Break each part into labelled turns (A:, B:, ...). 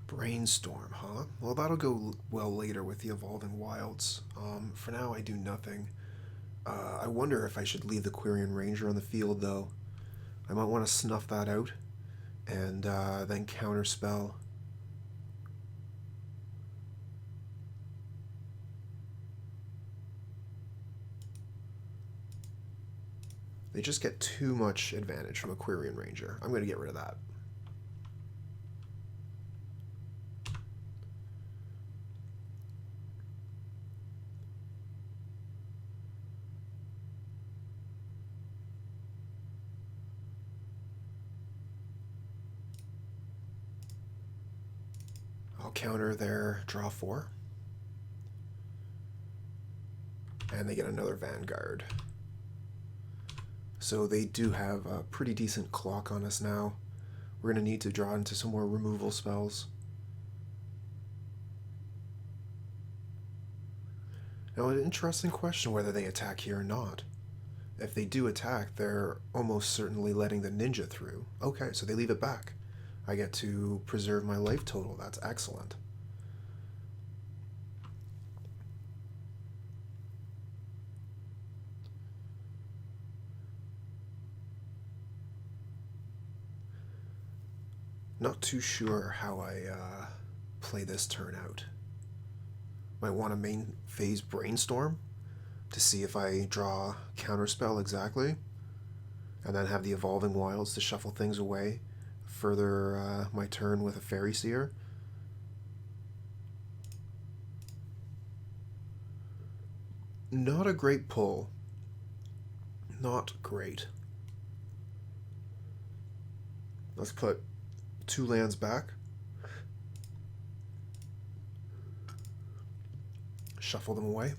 A: Brainstorm, huh? Well, that'll go well later with the Evolving Wilds. For now, I do nothing. I wonder if I should leave the Quirion Ranger on the field, though. I might want to snuff that out, and then counterspell. They just get too much advantage from a Quirion Ranger. I'm going to get rid of that. I'll counter their draw 4. And they get another Vanguard. So they do have a pretty decent clock on us now. We're going to need to draw into some more removal spells. Now, an interesting question whether they attack here or not. If they do attack, they're almost certainly letting the ninja through. Okay, so they leave it back. I get to preserve my life total. That's excellent. Not too sure how I play this turn out. Might want to main phase Brainstorm to see if I draw Counterspell exactly, and then have the Evolving Wilds to shuffle things away. Further my turn with a Faerie Seer. Not a great pull. Not great. Let's put 2 lands back. Shuffle them away.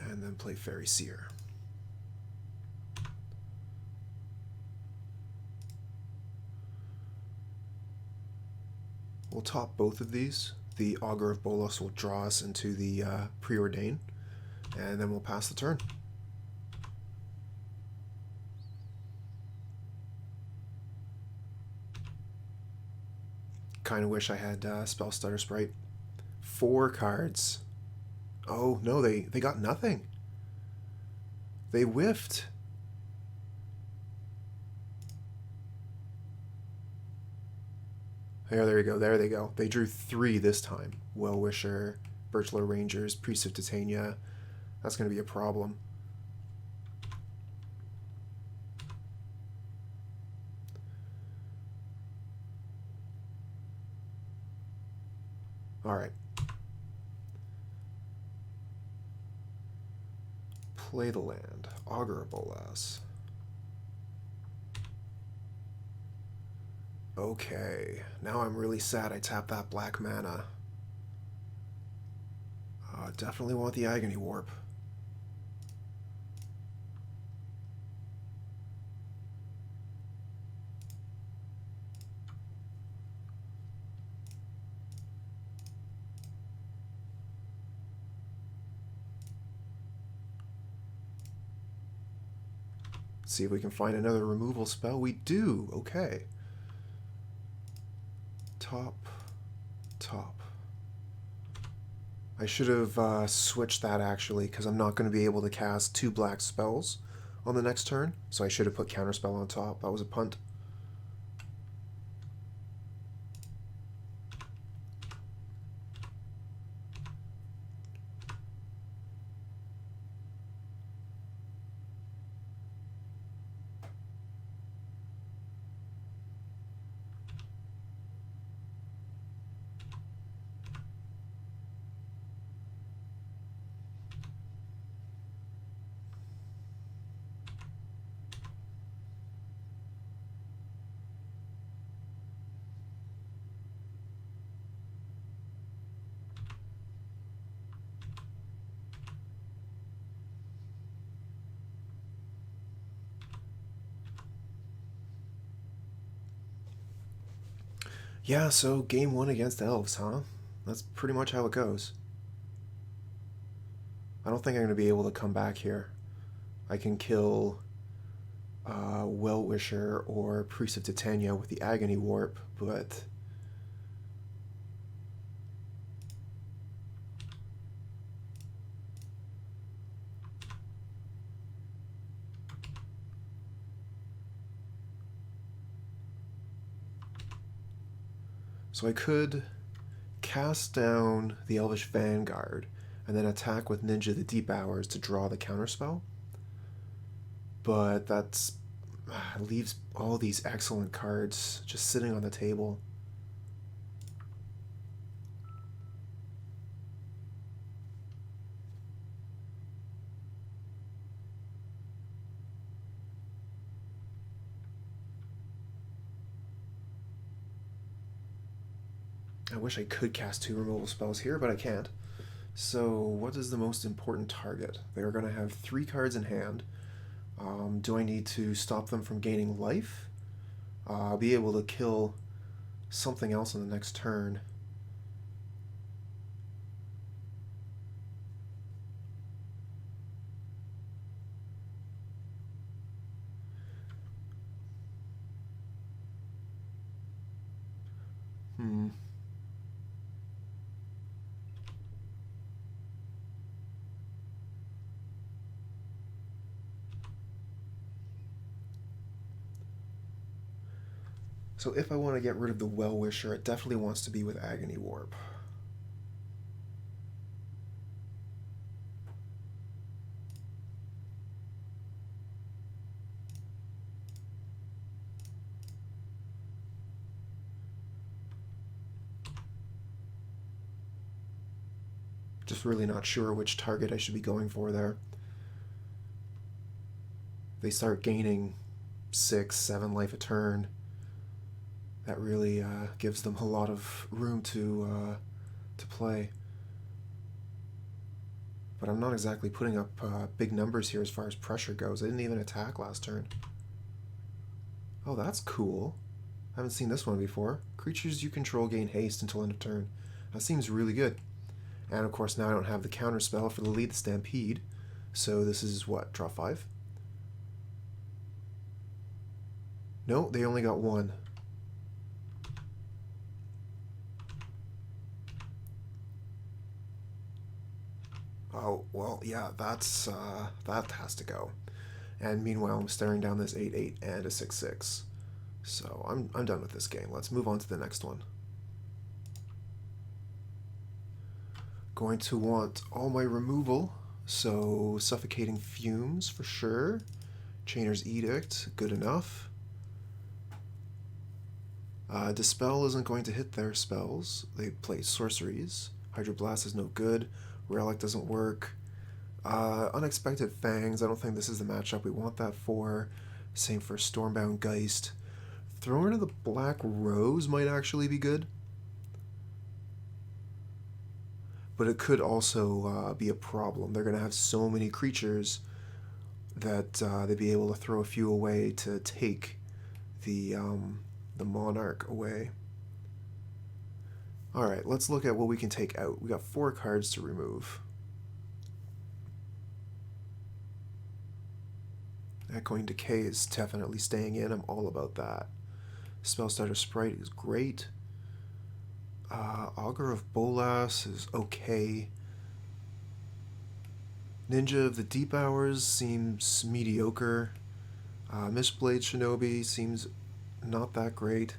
A: And then play Faerie Seer. We'll top both of these. The Augur of Bolas will draw us into the Preordain, and then we'll pass the turn. Kind of wish I had Spellstutter Sprite. 4 cards. Oh, no, they got nothing. They whiffed. There you go. There they go. They drew 3 this time. Well-Wisher, Birchler Rangers, Priest of Titania. That's going to be a problem. All right. Play the land. Augur of Bolas. Okay, now I'm really sad I tapped that black mana. Definitely want the Agony Warp. See if we can find another removal spell. We do. Okay. Top. I should have switched that actually, because I'm not going to be able to cast 2 black spells on the next turn. So I should have put Counterspell on top. That was a punt. Yeah, so game 1 against elves, huh? That's pretty much how it goes. don't think I'm going to be able to come back here. I can kill Well-Wisher or Priest of Titania with the Agony Warp, but so I could cast down the Elvish Vanguard and then attack with Ninja the Deep Hours to draw the counterspell. But that's leaves all these excellent cards just sitting on the table. I wish I could cast 2 removal spells here, but I can't. So what is the most important target? They're going to have 3 cards in hand. Do I need to stop them from gaining life? I'll be able to kill something else on the next turn. So if I want to get rid of the Well-Wisher, it definitely wants to be with Agony Warp. Just really not sure which target I should be going for there. They start gaining 6, 7 life a turn. That really gives them a lot of room to play. But I'm not exactly putting up big numbers here as far as pressure goes. I didn't even attack last turn. Oh, that's cool. I haven't seen this one before. Creatures you control gain haste until end of turn. That seems really good. And of course now I don't have the counterspell for the Lead the Stampede. So this is what, draw 5? No, they only got 1. Oh, well, yeah, that's that has to go. And meanwhile, I'm staring down this 8/8 and a 6/6. So I'm done with this game. Let's move on to the next one. Going to want all my removal. So Suffocating Fumes for sure. Chainer's Edict, good enough. Dispel isn't going to hit their spells. They play sorceries. Hydroblast is no good. Relic doesn't work. Unexpected Fangs, I don't think this is the matchup we want that for. Same for Stormbound Geist. Thrown of the Black Rose might actually be good. But it could also be a problem. They're going to have so many creatures that they'd be able to throw a few away to take the Monarch away. Alright, let's look at what we can take out. We got 4 cards to remove. Echoing Decay is definitely staying in. I'm all about that. Spellstutter Sprite is great. Augur of Bolas is okay. Ninja of the Deep Hours seems mediocre. Moonblade Shinobi seems not that great.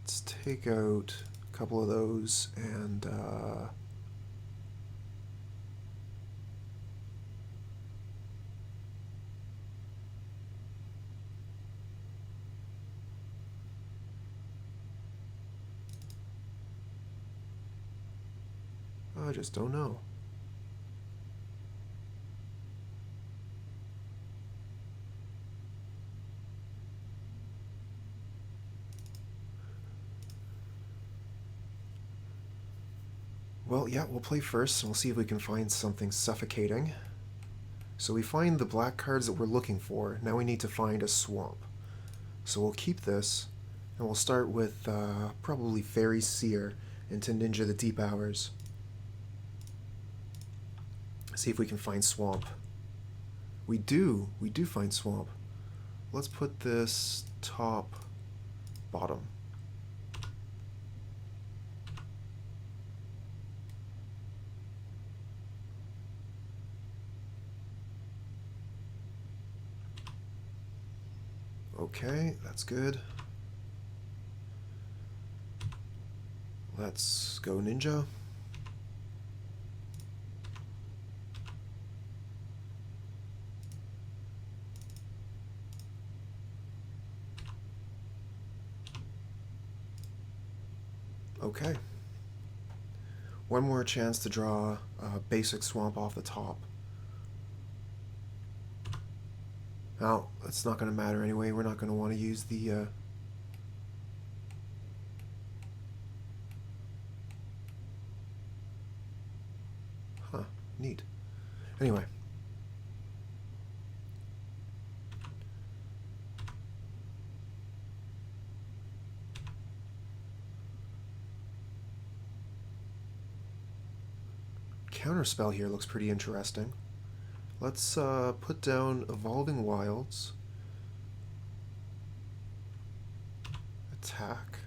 A: Let's take out a couple of those and I just don't know. Well, yeah, we'll play first, and we'll see if we can find something suffocating. So we find the black cards that we're looking for. Now we need to find a swamp. So we'll keep this, and we'll start with probably Faerie Seer into Ninja the Deep Hours. See if we can find swamp. We do find swamp. Let's put this top, bottom. Okay, that's good. Let's go ninja. Okay. One more chance to draw a basic swamp off the top. Now, it's not going to matter anyway. We're not going to want to use the... Huh, neat. Anyway. Counterspell here looks pretty interesting. Let's put down Evolving Wilds. Attack.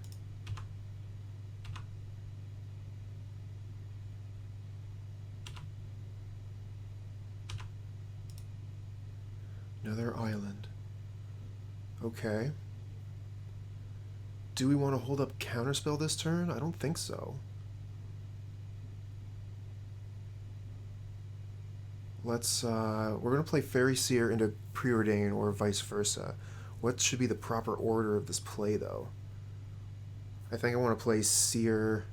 A: Another island. Okay. Do we want to hold up Counterspell this turn? I don't think so. Let's, we're going to play Faerie Seer into Preordain or vice versa. What should be the proper order of this play, though? I think I want to play Seer.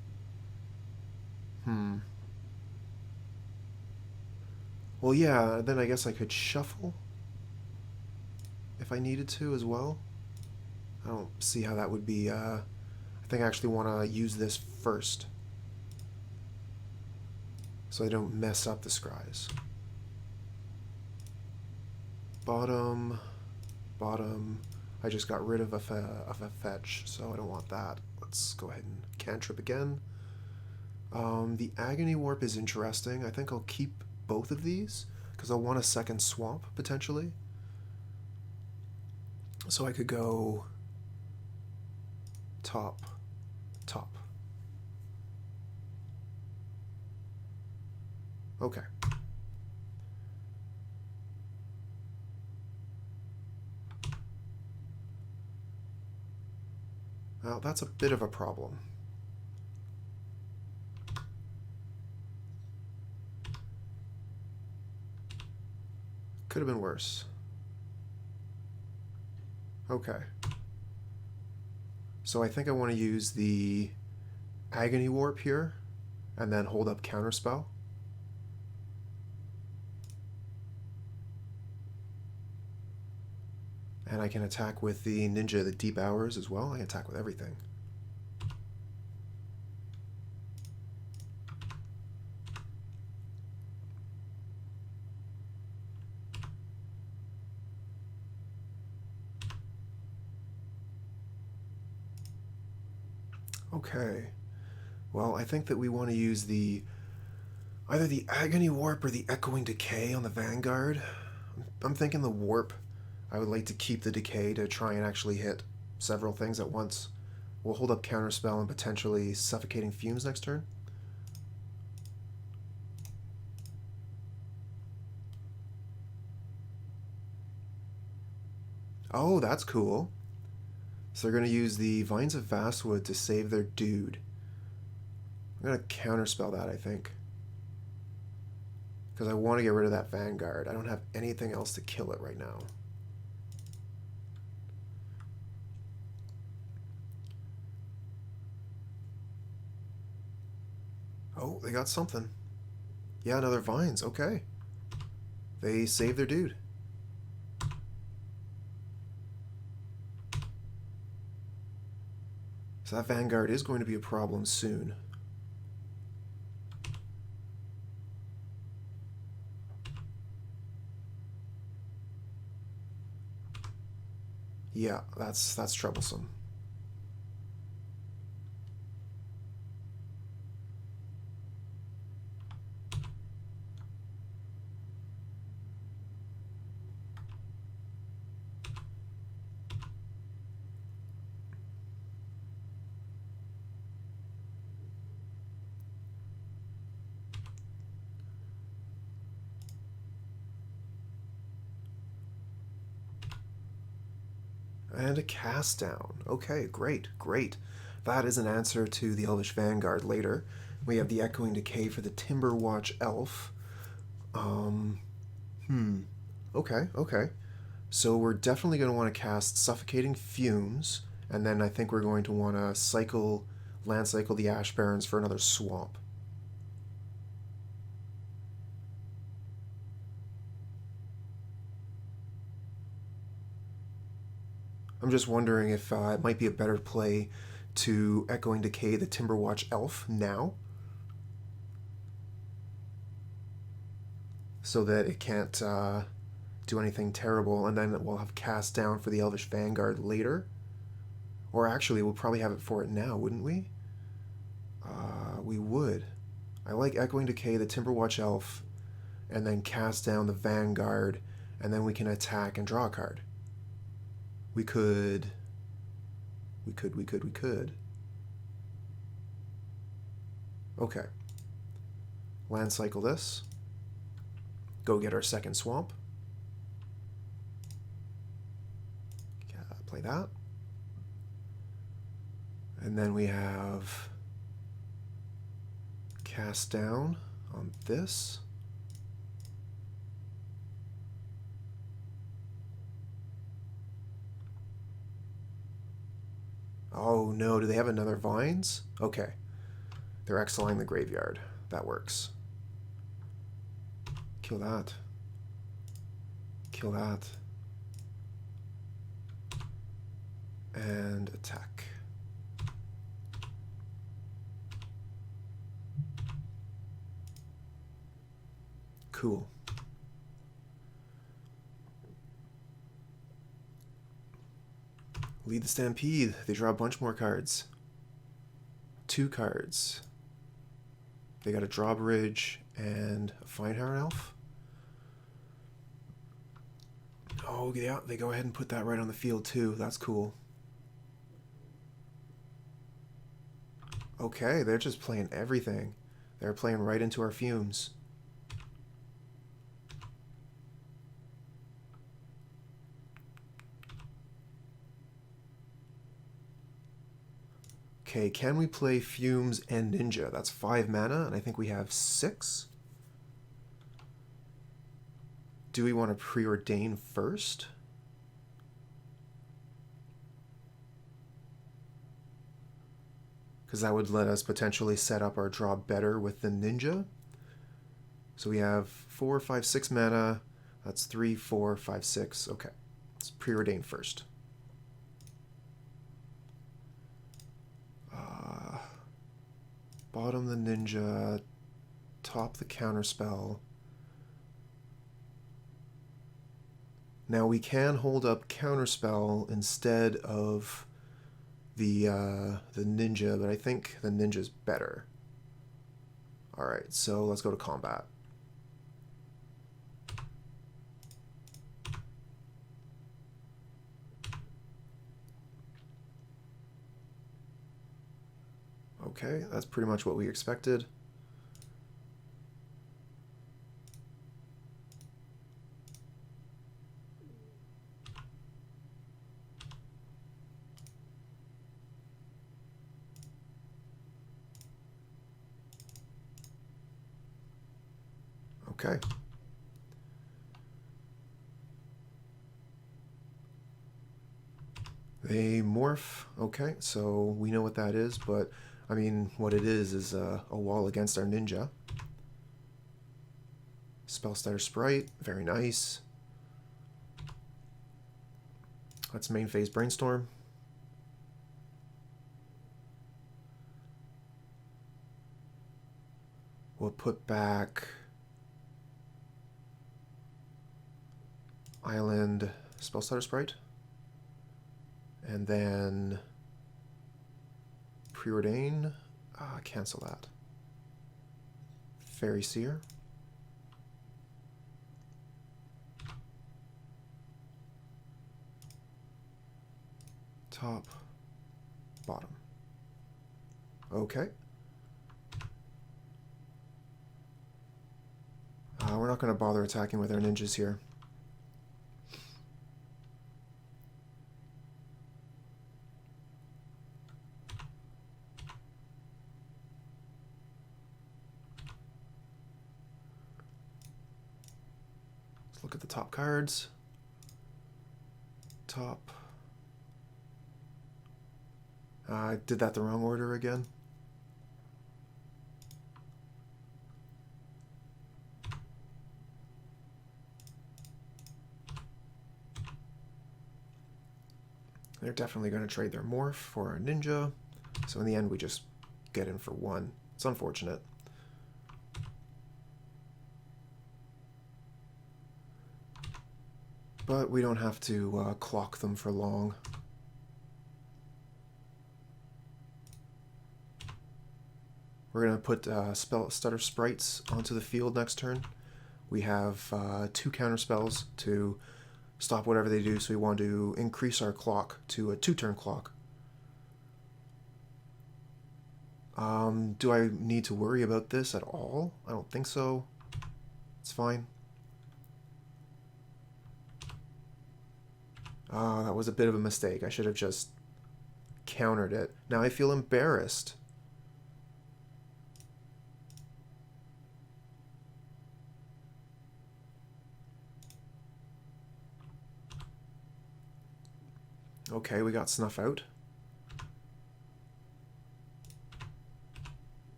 A: Well, yeah, then I guess I could shuffle if I needed to as well. I don't see how that would be, I think I actually want to use this first so I don't mess up the scries. Bottom, bottom. I just got rid of a fetch, so I don't want that. Let's go ahead and cantrip again. The Agony Warp is interesting. I think I'll keep both of these because I'll want a second swamp potentially. So I could go top, top. Okay. Well, that's a bit of a problem. Could have been worse. Okay. So I think I want to use the Agony Warp here and then hold up Counterspell. And I can attack with the Ninja, the Deep Hours as well. I can attack with everything. Okay. Well, I think that we want to use either the Agony Warp or the Echoing Decay on the Vanguard. I'm thinking the Warp. I would like to keep the Decay to try and actually hit several things at once. We'll hold up Counterspell and potentially Suffocating Fumes next turn. Oh, that's cool. So they're going to use the Vines of Vastwood to save their dude. I'm going to Counterspell that, I think. Because I want to get rid of that Vanguard. I don't have anything else to kill it right now. Oh, they got something. Yeah, another Vines. Okay. They saved their dude. So that Vanguard is going to be a problem soon. Yeah, that's troublesome. And a cast down. Okay, great, great. That is an answer to the Elvish Vanguard later. We have the Echoing Decay for the Timberwatch Elf. Okay, okay. So we're definitely going to want to cast Suffocating Fumes, and then I think we're going to want to land cycle the Ash Barrens for another swamp. I'm just wondering if it might be a better play to Echoing Decay the Timberwatch Elf now, so that it can't do anything terrible, and then we'll have cast down for the Elvish Vanguard later. Or actually, we'll probably have it for it now, wouldn't we? We would. I like Echoing Decay the Timberwatch Elf, and then cast down the Vanguard, and then we can attack and draw a card. We could. Okay. Land cycle this. Go get our second swamp. Play that. And then we have cast down on this. Oh no, do they have another vines? Okay. They're exiling the graveyard. That works. Kill that. Kill that. And attack. Cool. Lead the Stampede. They draw a bunch more cards. 2 cards. They got a Drawbridge and a Fineheart Elf. Oh, yeah, they go ahead and put that right on the field, too. That's cool. Okay, they're just playing everything. They're playing right into our fumes. Okay, can we play Fumes and Ninja? That's 5 mana, and I think we have 6. Do we want to Preordain first? Because that would let us potentially set up our draw better with the Ninja. So we have 4, 5, 6 mana. That's 3, 4, 5, 6. Okay, let's Preordain first. Bottom the Ninja, top the Counterspell. Now we can hold up Counterspell instead of the Ninja, but I think the Ninja's better. Alright, so let's go to combat. Okay, that's pretty much what we expected. Okay. They morph. Okay, so we know what that is, but I mean, what it is a wall against our Ninja. Spellstutter Sprite, very nice. Let's main phase Brainstorm. We'll put back Island Spellstutter Sprite. And then Preordain, cancel that. Faerie Seer. Top, bottom. Okay. We're not going to bother attacking with our ninjas here. look at the top cards. Top. I did that the wrong order again. They're definitely going to trade their morph for a ninja. So in the end, we just get in for one. It's unfortunate. But we don't have to clock them for long. We're going to put Spellstutter Sprites onto the field next turn. We have 2 counterspells to stop whatever they do, so we want to increase our clock to a 2-turn clock. Do I need to worry about this at all? I don't think so. It's fine. That was a bit of a mistake. I should have just countered it. Now I feel embarrassed. Okay, we got Snuff Out.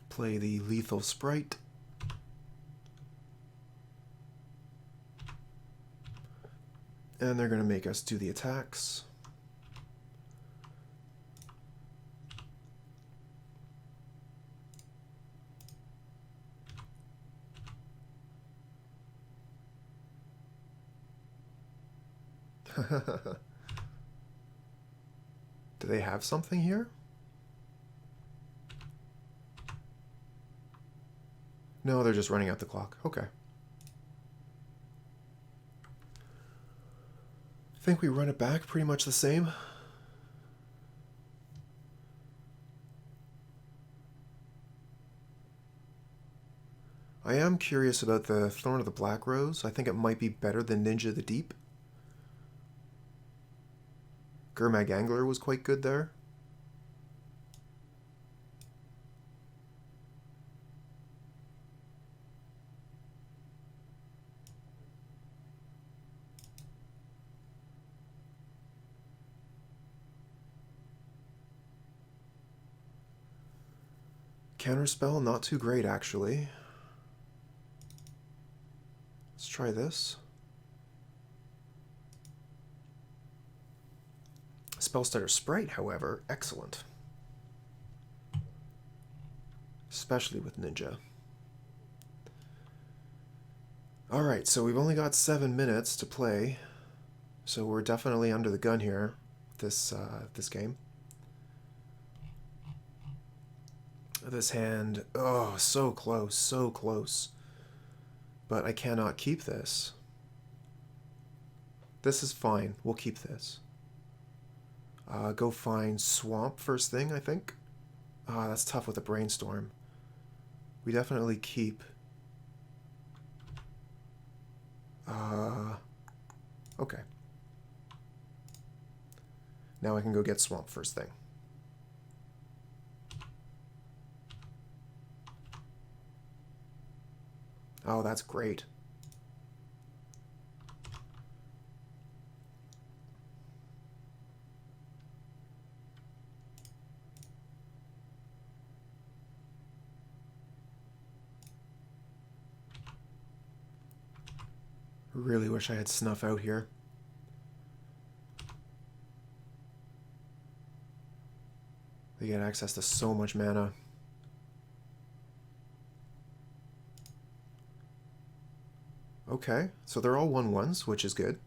A: Play the lethal sprite. And they're going to make us do the attacks. Do they have something here? No, they're just running out the clock. Okay. I think we run it back pretty much the same. I am curious about the Thorn of the Black Rose. I think it might be better than Ninja the Deep. Gurmag Angler was quite good there. Counterspell, not too great actually. Let's try this. Spellstutter Sprite, however, excellent. Especially with Ninja. Alright, so we've only got 7 minutes to play. So we're definitely under the gun here, this game. This hand, oh, so close, so close. But I cannot keep this. This is fine, we'll keep this. Go find Swamp first thing, I think. That's tough with a Brainstorm. We definitely keep. Okay. Now I can go get Swamp first thing. Oh, that's great. Really wish I had Snuff Out here. They get access to so much mana. Okay, so they're all 1/1s, which is good.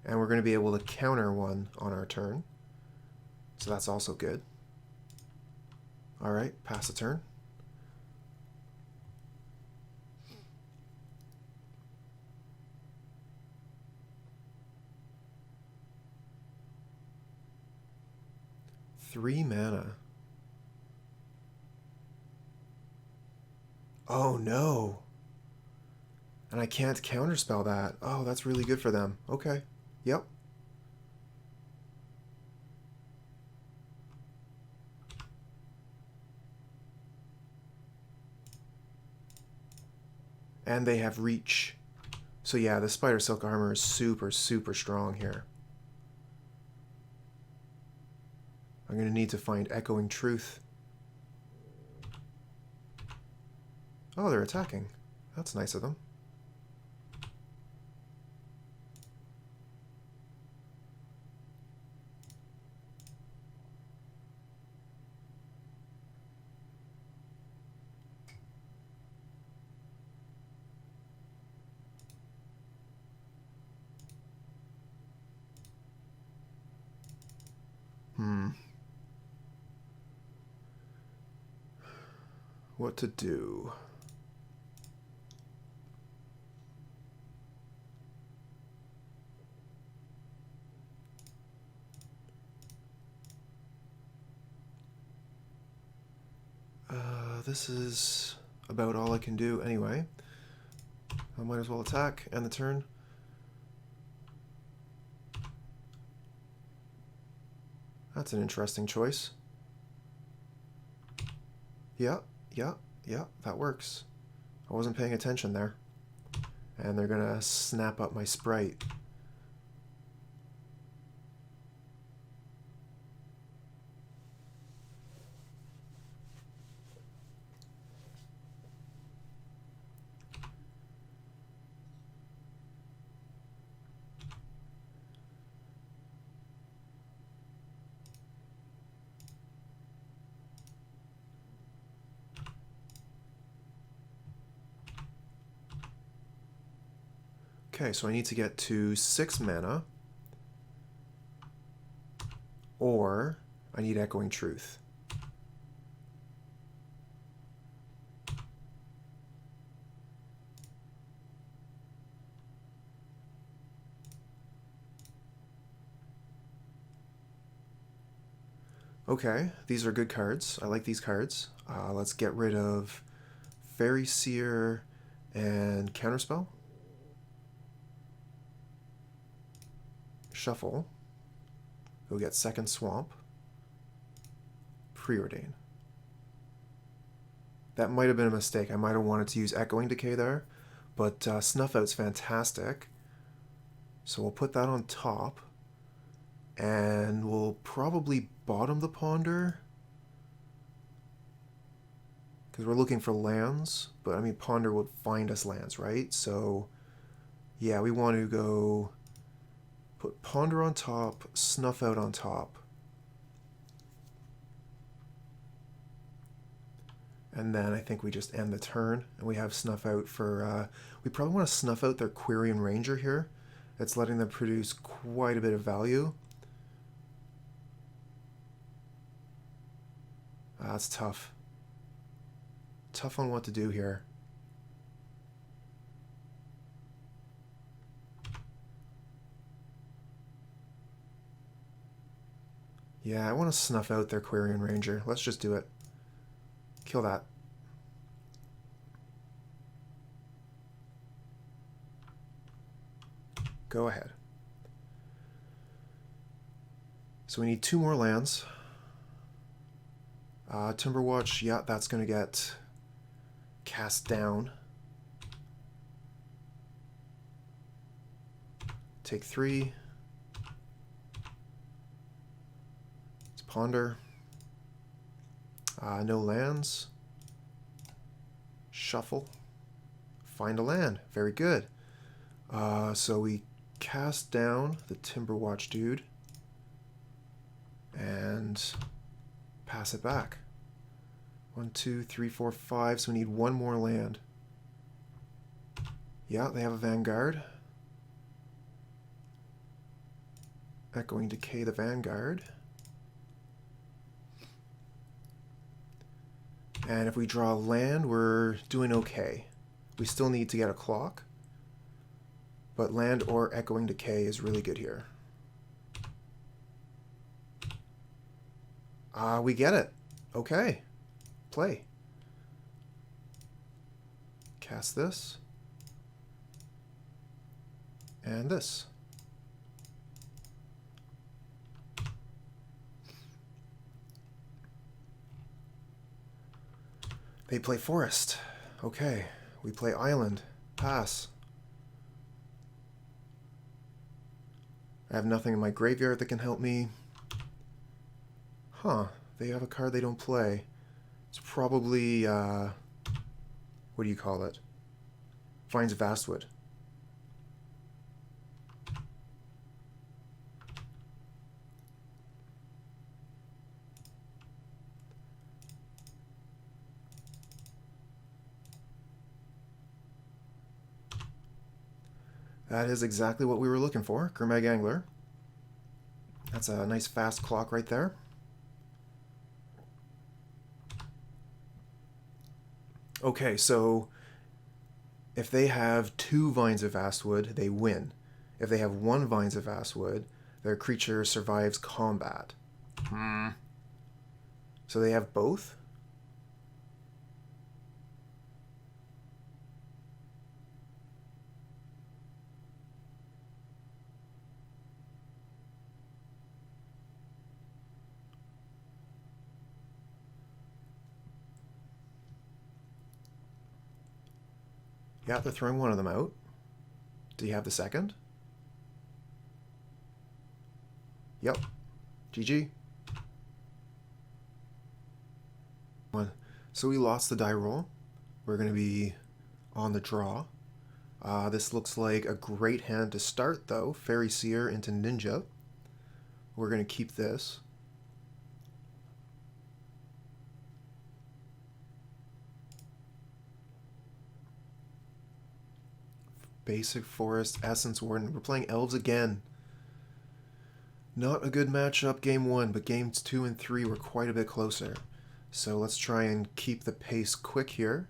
A: And we're going to be able to counter one on our turn. So that's also good. Alright, pass the turn. Three mana. Oh no! And I can't counterspell that. Oh, that's really good for them. Okay. Yep. And they have reach. So yeah, the Spider Silk armor is super, super strong here. I'm going to need to find Echoing Truth. Oh, they're attacking. That's nice of them. What to do? This is about all I can do anyway. I might as well attack, end the turn. That's an interesting choice. Yeah, that works. I wasn't paying attention there. And they're gonna snap up my sprite. Okay, so I need to get to 6 mana, or I need Echoing Truth. Okay, these are good cards. I like these cards. Let's get rid of Faerie Seer and Counterspell. Shuffle. Go get second swamp. Preordain. That might have been a mistake. I might have wanted to use Echoing Decay there, but Snuff Out's fantastic. So we'll put that on top, and we'll probably bottom the Ponder, because we're looking for lands, but I mean Ponder would find us lands, right? So yeah, we want to go put Ponder on top, Snuff Out on top. And then I think we just end the turn, and we have Snuff Out for... we probably want to Snuff Out their Quirion Ranger here. It's letting them produce quite a bit of value. That's tough. Tough on what to do here. Yeah, I want to Snuff Out their Quirion Ranger. Let's just do it. Kill that. Go ahead. So we need 2 more lands. Timberwatch, yeah, that's going to get cast down. Take 3. Let's Ponder. No lands. Shuffle. Find a land. Very good. So we cast down the Timberwatch dude. And Pass it back. 1, 2, 3, 4, 5. So we need one more land. Yeah, they have a Vanguard. Echoing Decay the Vanguard. And if we draw land, we're doing okay. We still need to get a clock. But land or Echoing Decay is really good here. We get it. Okay. Play. Cast this. And this. They play forest. Okay. We play island. Pass. I have nothing in my graveyard that can help me. Huh. They have a card they don't play. It's probably, what do you call it? Vines of Vastwood. That is exactly what we were looking for. Gurmag Angler. That's a nice fast clock right there. Okay, so if they have 2 Vines of Vastwood, they win. If they have 1 Vines of Vastwood, their creature survives combat. So they have both? Yeah, they're throwing one of them out. Do you have the second? Yep. GG. So we lost the die roll. We're going to be on the draw. This looks like a great hand to start, though. Faerie Seer into Ninja. We're going to keep this. Basic Forest, Essence Warden. We're playing Elves again. Not a good matchup game 1, but games 2 and 3 were quite a bit closer. So let's try and keep the pace quick here.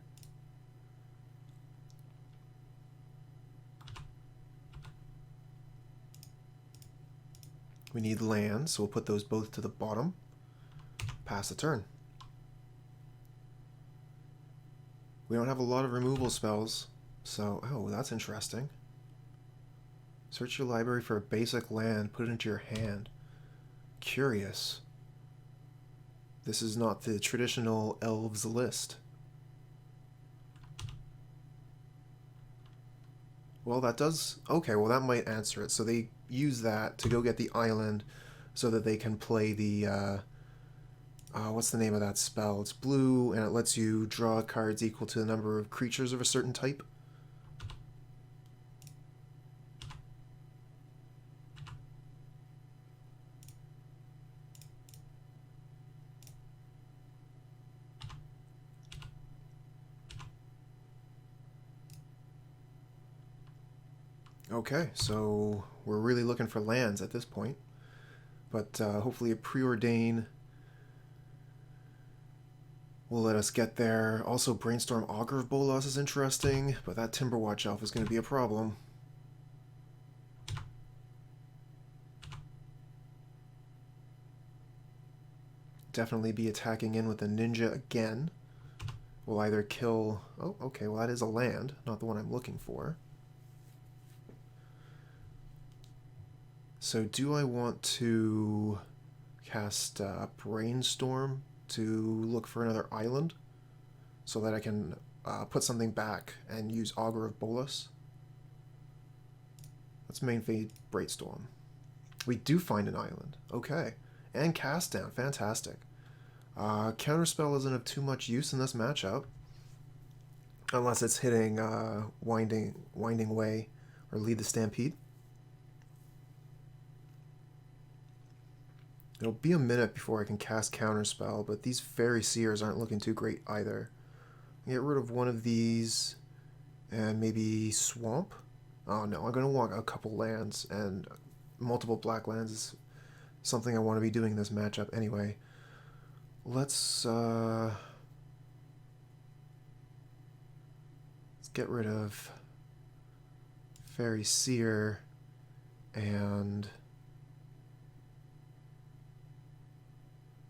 A: We need land, so we'll put those both to the bottom. Pass the turn. We don't have a lot of removal spells. So, oh, that's interesting. Search your library for a basic land, put it into your hand. Curious. This is not the traditional elves list. Well, that does... Okay, well, that might answer it. So they use that to go get the island so that they can play the... what's the name of that spell? It's blue, and it lets you draw cards equal to the number of creatures of a certain type. Okay, so we're really looking for lands at this point. But hopefully a Preordain will let us get there. Also, Brainstorm Augur of Bolas is interesting, but that Timberwatch Elf is going to be a problem. Definitely be attacking in with the Ninja again. We'll either kill... Oh, okay, well that is a land, not the one I'm looking for. So do I want to cast Brainstorm to look for another island so that I can put something back and use Augur of Bolas? Let's main phase Brainstorm. We do find an island. Okay. And cast down. Fantastic. Counterspell isn't of too much use in this matchup. Unless it's hitting Winding Way or Lead the Stampede. It'll be a minute before I can cast Counterspell, but these Faerie Seers aren't looking too great either. Get rid of one of these and maybe Swamp. Oh no, I'm going to want a couple lands, and multiple black lands is something I want to be doing in this matchup anyway. Let's get rid of Faerie Seer and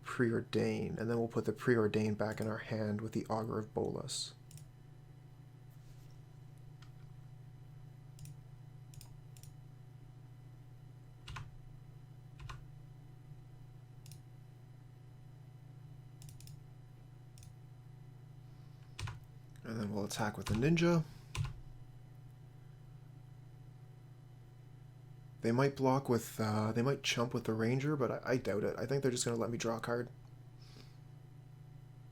A: Preordain, and then we'll put the Preordain back in our hand with the Augur of Bolas. And then we'll attack with the Ninja. They might block with, they might chump with the Ranger, but I doubt it. I think they're just going to let me draw a card.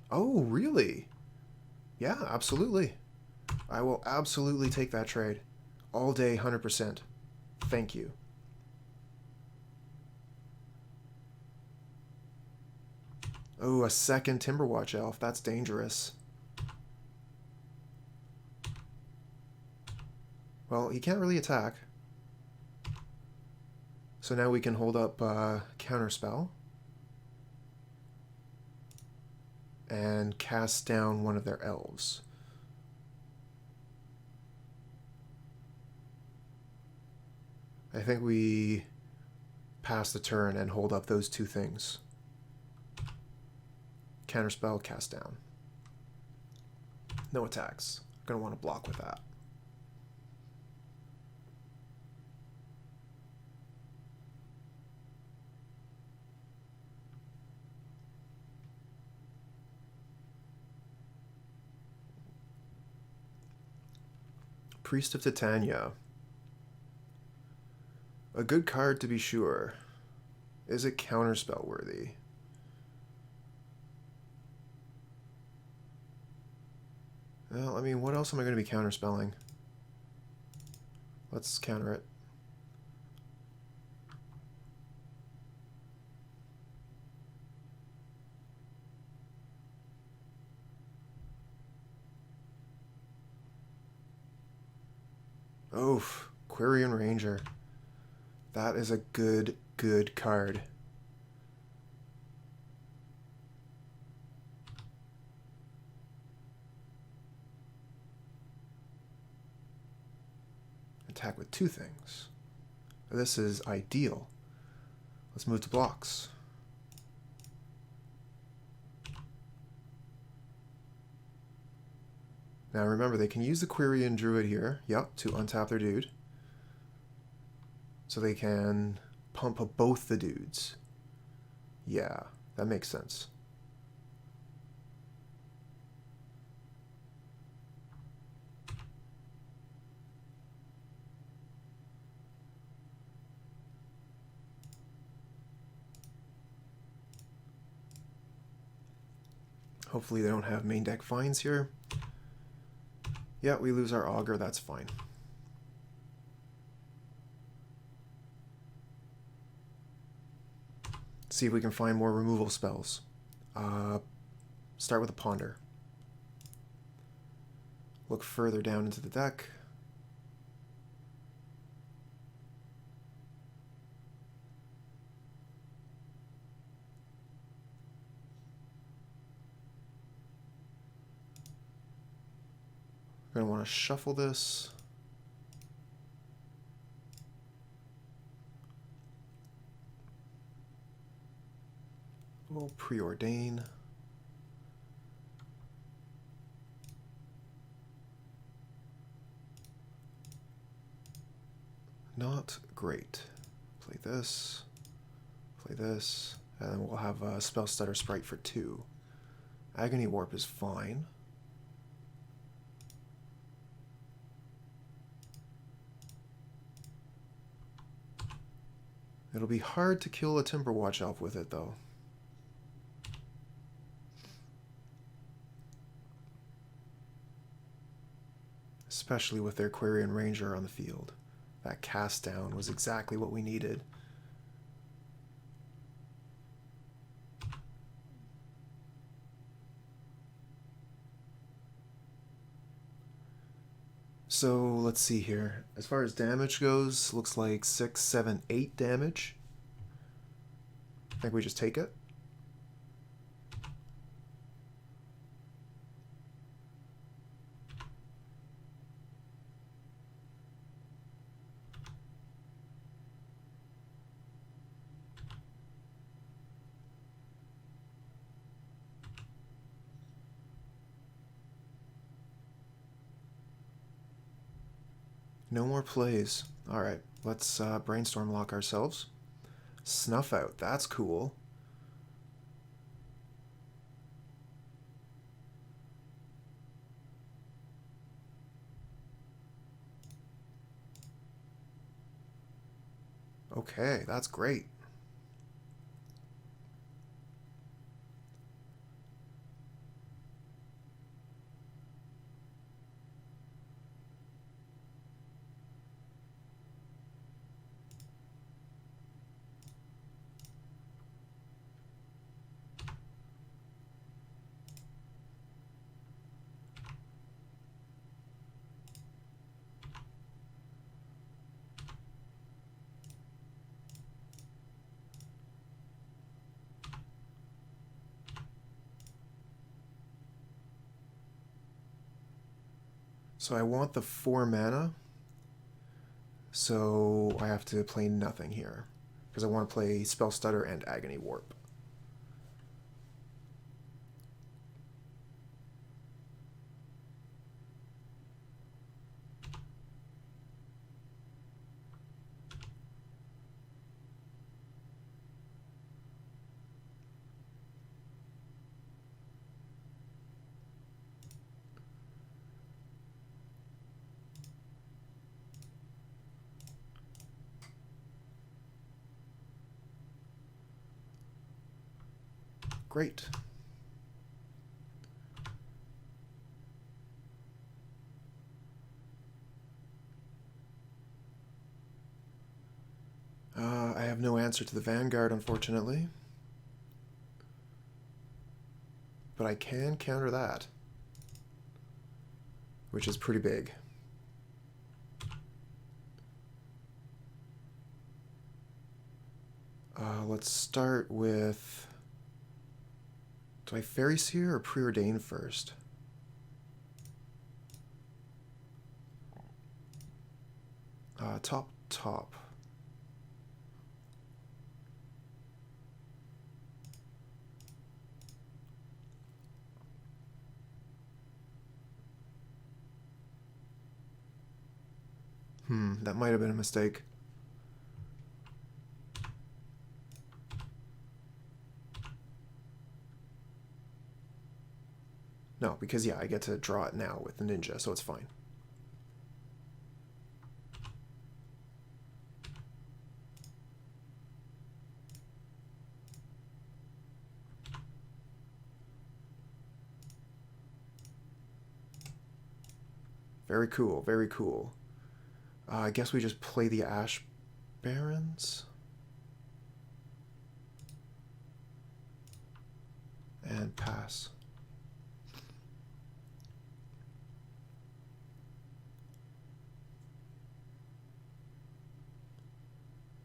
A: Oh, really? Yeah, absolutely. I will absolutely take that trade. All day, 100%. Thank you. Oh, a second Timberwatch Elf. That's dangerous. Well, he can't really attack. So now we can hold up Counterspell and cast down one of their elves. I think we pass the turn and hold up those two things. Counterspell, cast down. No attacks. Gonna want to block with that. Priest of Titania. A good card to be sure. Is it counterspell worthy? Well, I mean, what else am I going to be counterspelling? Let's counter it. Oof, Quirion Ranger. That is a good card. Attack with two things. This is ideal. Let's move to blocks. Now remember, they can use the Quirion Druid here, yep, to untap their dude. So they can pump up both the dudes. Yeah, that makes sense. Hopefully they don't have main deck finds here. Yeah, we lose our Augur, that's fine. See if we can find more removal spells. Start with a Ponder. Look further down into the deck. We're going to want to shuffle this. We'll Preordain. Not great. Play this, and then we'll have a Spellstutter Sprite for 2. Agony Warp is fine. It'll be hard to kill a Timberwatch Elf with it, though. Especially with their Quirion Ranger on the field. That cast down was exactly what we needed. So let's see here. As far as damage goes, looks like 6, 7, 8 damage. I think we just take it. No more plays. Alright, let's brainstorm lock ourselves. Snuff Out, that's cool. Okay, that's great. So I want the 4 mana, so I have to play nothing here, because I want to play Spellstutter and Agony Warp. Great. I have no answer to the Vanguard, unfortunately. But I can counter that, which is pretty big. Let's start with... Do I Faerie Seer or Preordain first? Top. That might have been a mistake. No, because yeah, I get to draw it now with the ninja, so it's fine. Very cool, very cool. I guess we just play the Ash Barrens. And pass.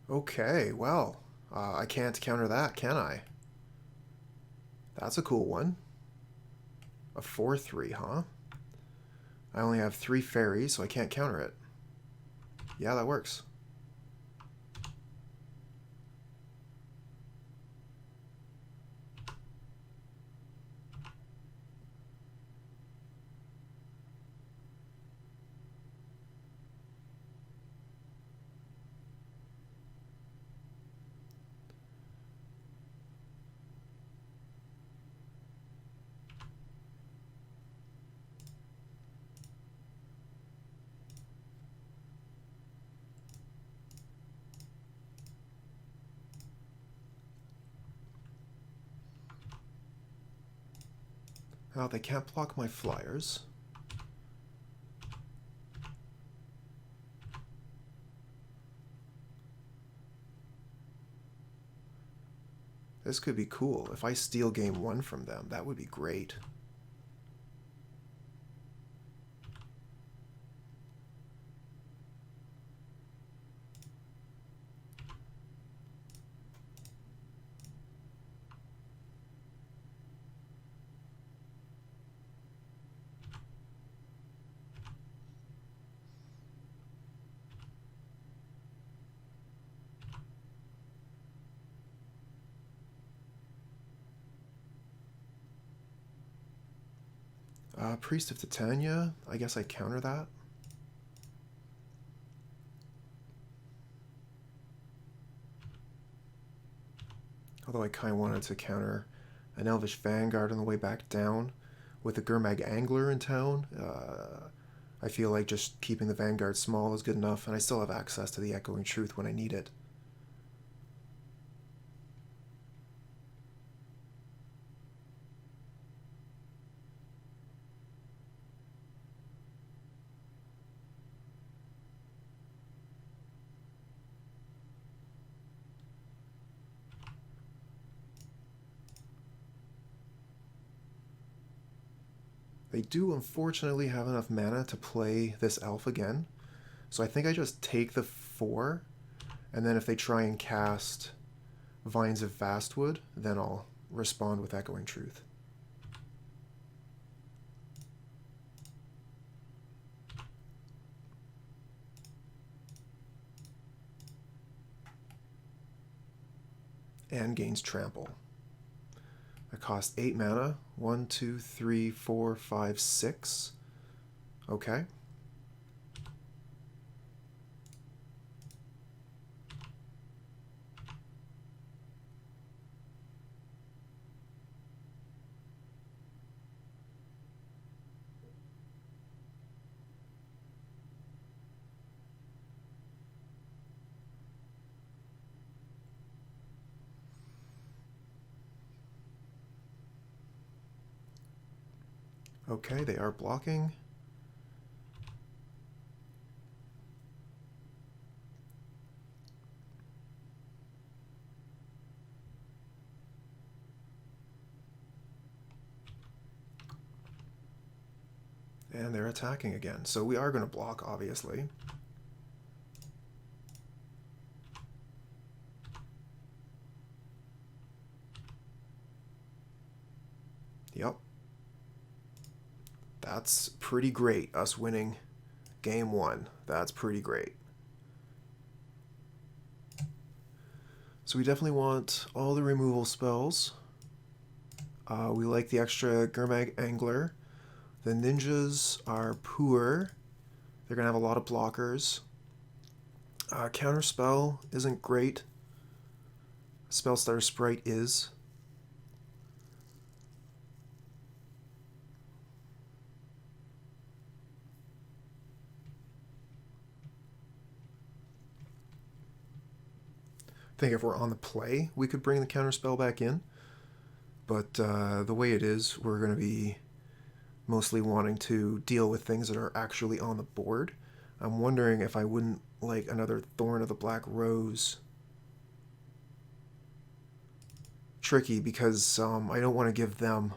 A: Okay, well, I can't counter that, can I? That's a cool one. A 4/3, huh? I only have 3 fairies, so I can't counter it. Yeah, that works. Oh, they can't block my flyers. This could be cool. If I steal game 1 from them, that would be great. Priest of Titania. I guess I counter that. Although I kind of wanted to counter an Elvish Vanguard on the way back down. With a Gurmag Angler in town, I feel like just keeping the Vanguard small is good enough, and I still have access to the Echoing Truth when I need it. They do unfortunately have enough mana to play this elf again, so I think I just take the 4, and then if they try and cast Vines of Vastwood, then I'll respond with Echoing Truth. And gains Trample. It costs 8 mana. 1, 2, 3, 4, 5, 6. Okay. Okay, they are blocking. And they're attacking again. So we are going to block, obviously. Yep. That's pretty great, us winning game 1. That's pretty great. So we definitely want all the removal spells. We like the extra Gurmag Angler. The ninjas are poor. They're going to have a lot of blockers. Counterspell isn't great. Spellstutter Sprite is. I think if we're on the play, we could bring the Counterspell back in. But the way it is, we're going to be mostly wanting to deal with things that are actually on the board. I'm wondering if I wouldn't like another Thorn of the Black Rose. Tricky, because I don't want to give them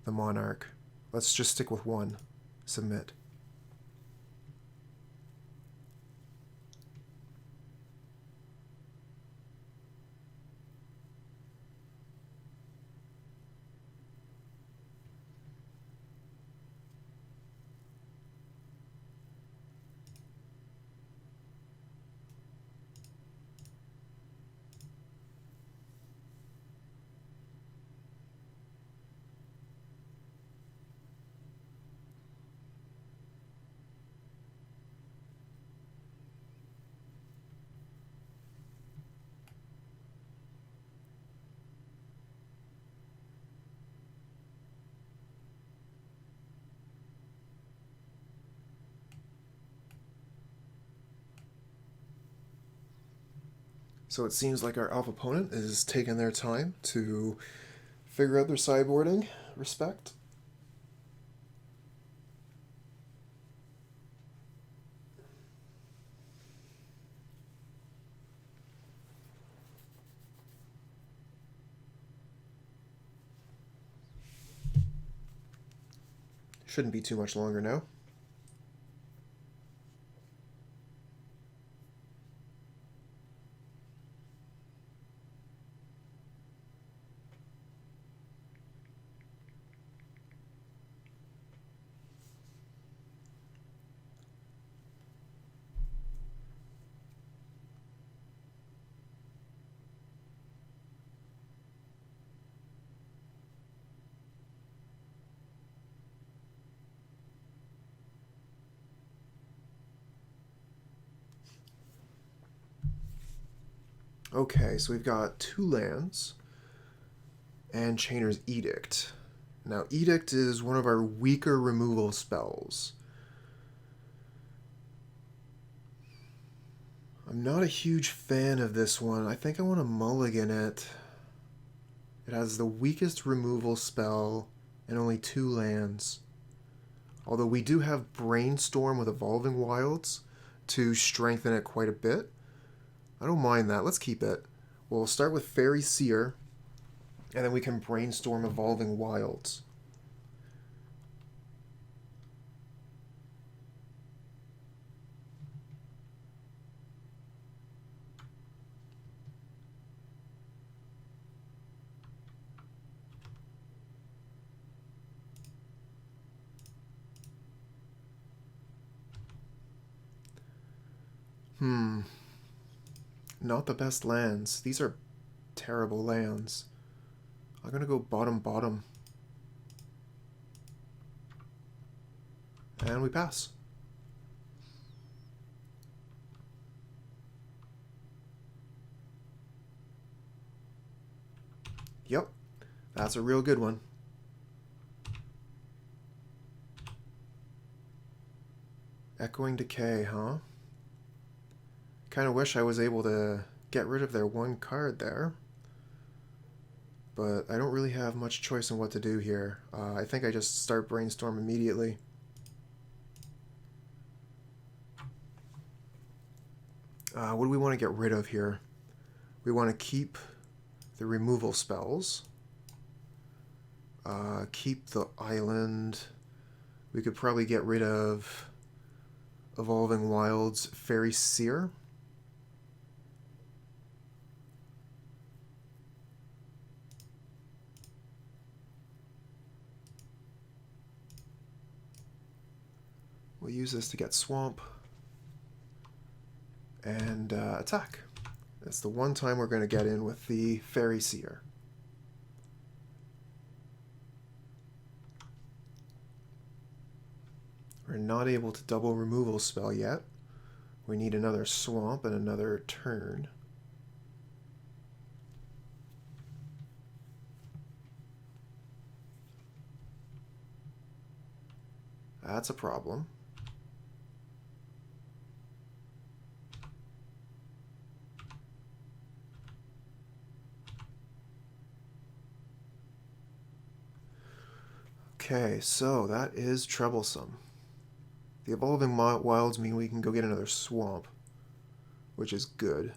A: the Monarch. Let's just stick with 1. Submit. So it seems like our elf opponent is taking their time to figure out their sideboarding. Respect. Shouldn't be too much longer now. Okay, so we've got 2 lands and Chainer's Edict. Now, Edict is one of our weaker removal spells. I'm not a huge fan of this one. I think I want to mulligan it. It has the weakest removal spell and only 2 lands. Although we do have Brainstorm with Evolving Wilds to strengthen it quite a bit. I don't mind that. Let's keep it. We'll start with Faerie Seer, and then we can Brainstorm Evolving Wilds. Not the best lands. These are terrible lands. I'm gonna go bottom bottom. And we pass. Yep, that's a real good one. Echoing Decay, huh? Kind of wish I was able to get rid of their 1 card there. But I don't really have much choice in what to do here. I think I just start Brainstorm immediately. What do we want to get rid of here? We want to keep the removal spells. Keep the island. We could probably get rid of Evolving Wilds, Faerie Seer. We'll use this to get Swamp and attack. That's the one time we're going to get in with the Faerie Seer. We're not able to double removal spell yet. We need another Swamp and another turn. That's a problem. Okay, so that is troublesome. The Evolving Wilds mean we can go get another Swamp, which is good.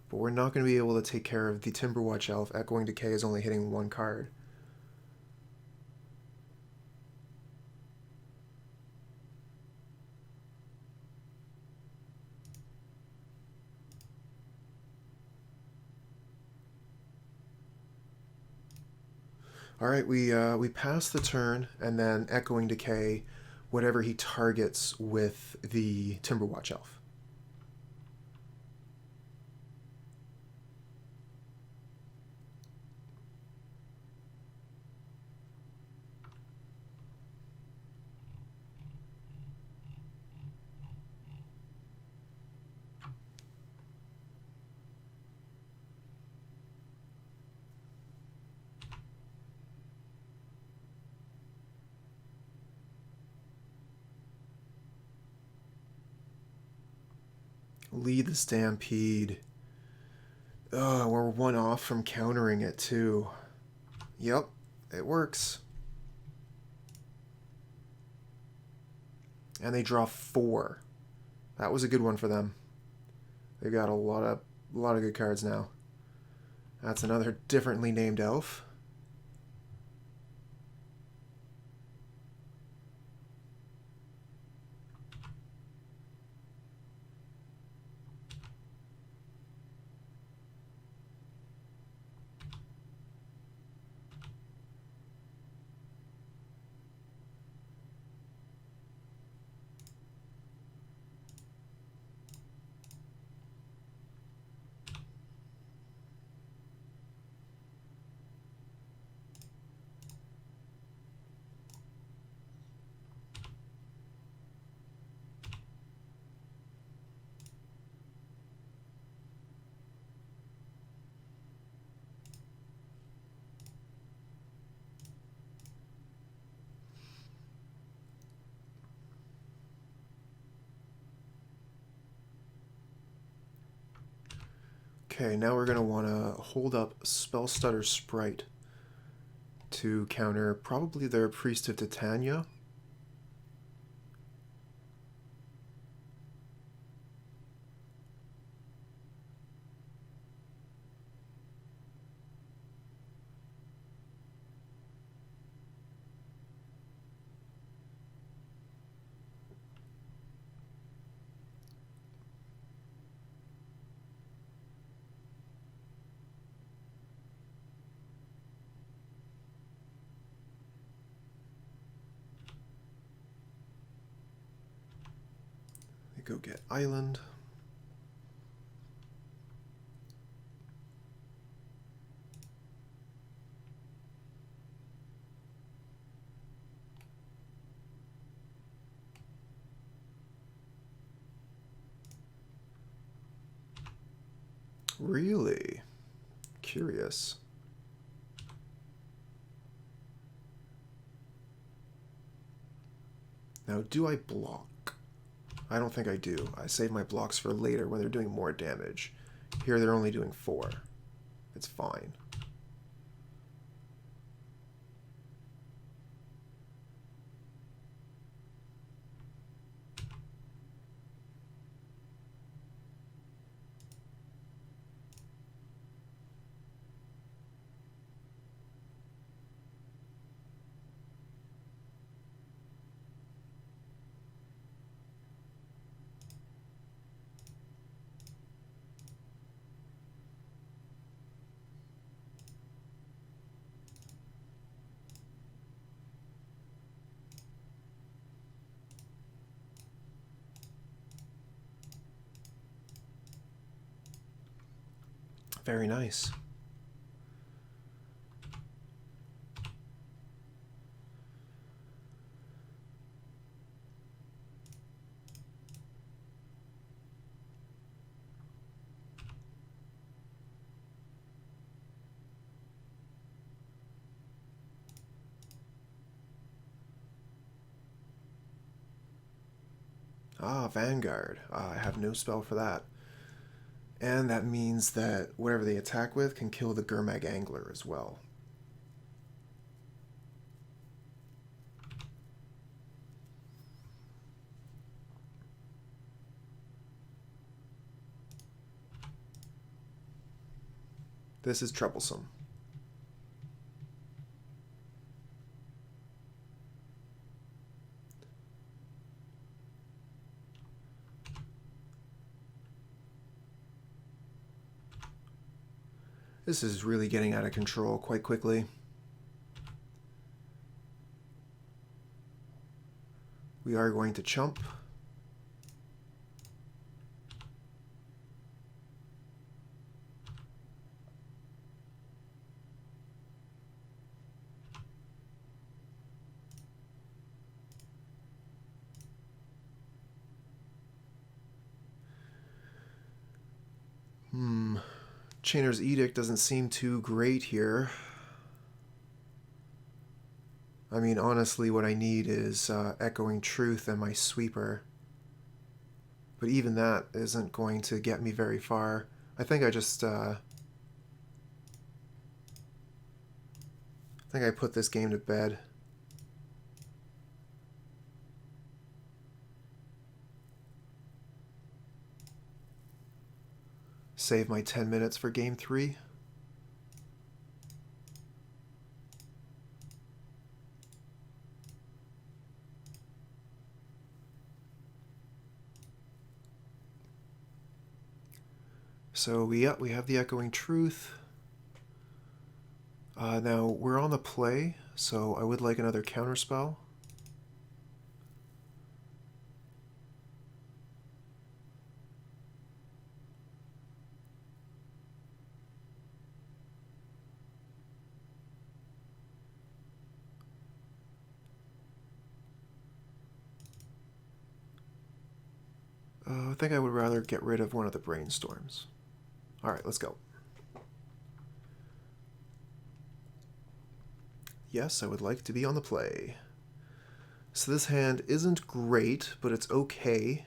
A: But we're not going to be able to take care of the Timberwatch Elf. Echoing Decay is only hitting 1 card. Alright, we pass the turn, and then Echoing Decay whatever he targets with the Timberwatch Elf. Lead the Stampede. Oh, we're 1 off from countering it too. Yep, it works. And they draw 4. That was a good one for them. They've got a lot of good cards now. That's another differently named elf. Okay, now we're going to want to hold up Spellstutter Sprite to counter probably their Priest of Titania. Go get Island. Really? Curious. Now, do I block? I don't think I do. I save my blocks for later when they're doing more damage. Here they're only doing 4. It's fine. Very nice. Ah, Vanguard. I have no spell for that. And that means that whatever they attack with can kill the Gurmag Angler as well. This is troublesome. This is really getting out of control quite quickly. We are going to chump. Chainer's Edict doesn't seem too great here. I mean, honestly, what I need is Echoing Truth and my Sweeper. But even that isn't going to get me very far. I think I just... I think I put this game to bed. Save my 10 minutes for game 3. So we have the Echoing Truth. Now we're on the play, so I would like another Counterspell. I think I would rather get rid of one of the Brainstorms. Alright, let's go. Yes, I would like to be on the play. So this hand isn't great, but it's okay.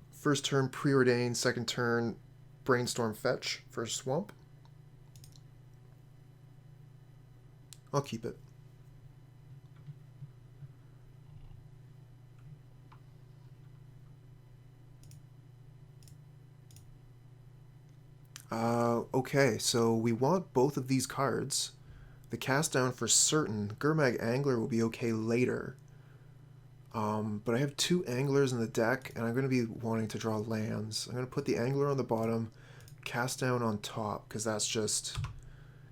A: First turn Preordain, second turn Brainstorm fetch for swamp. I'll keep it. Okay, so we want both of these cards. The cast down for certain. Gurmag Angler will be okay later. But I have 2 anglers in the deck, and I'm going to be wanting to draw lands. I'm going to put the angler on the bottom, cast down on top, because that's just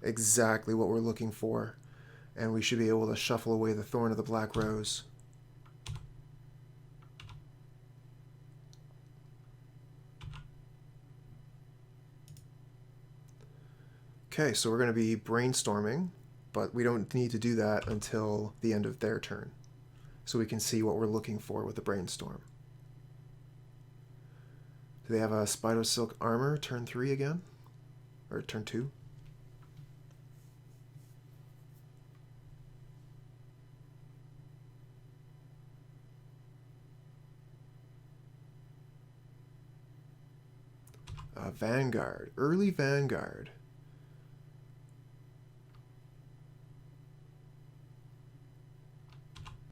A: exactly what we're looking for. And we should be able to shuffle away the Thorn of the Black Rose. Okay, so we're going to be brainstorming, but we don't need to do that until the end of their turn. So we can see what we're looking for with the brainstorm. Do they have a Spider Silk Armor turn 3 again? Or turn 2? Vanguard. Early Vanguard.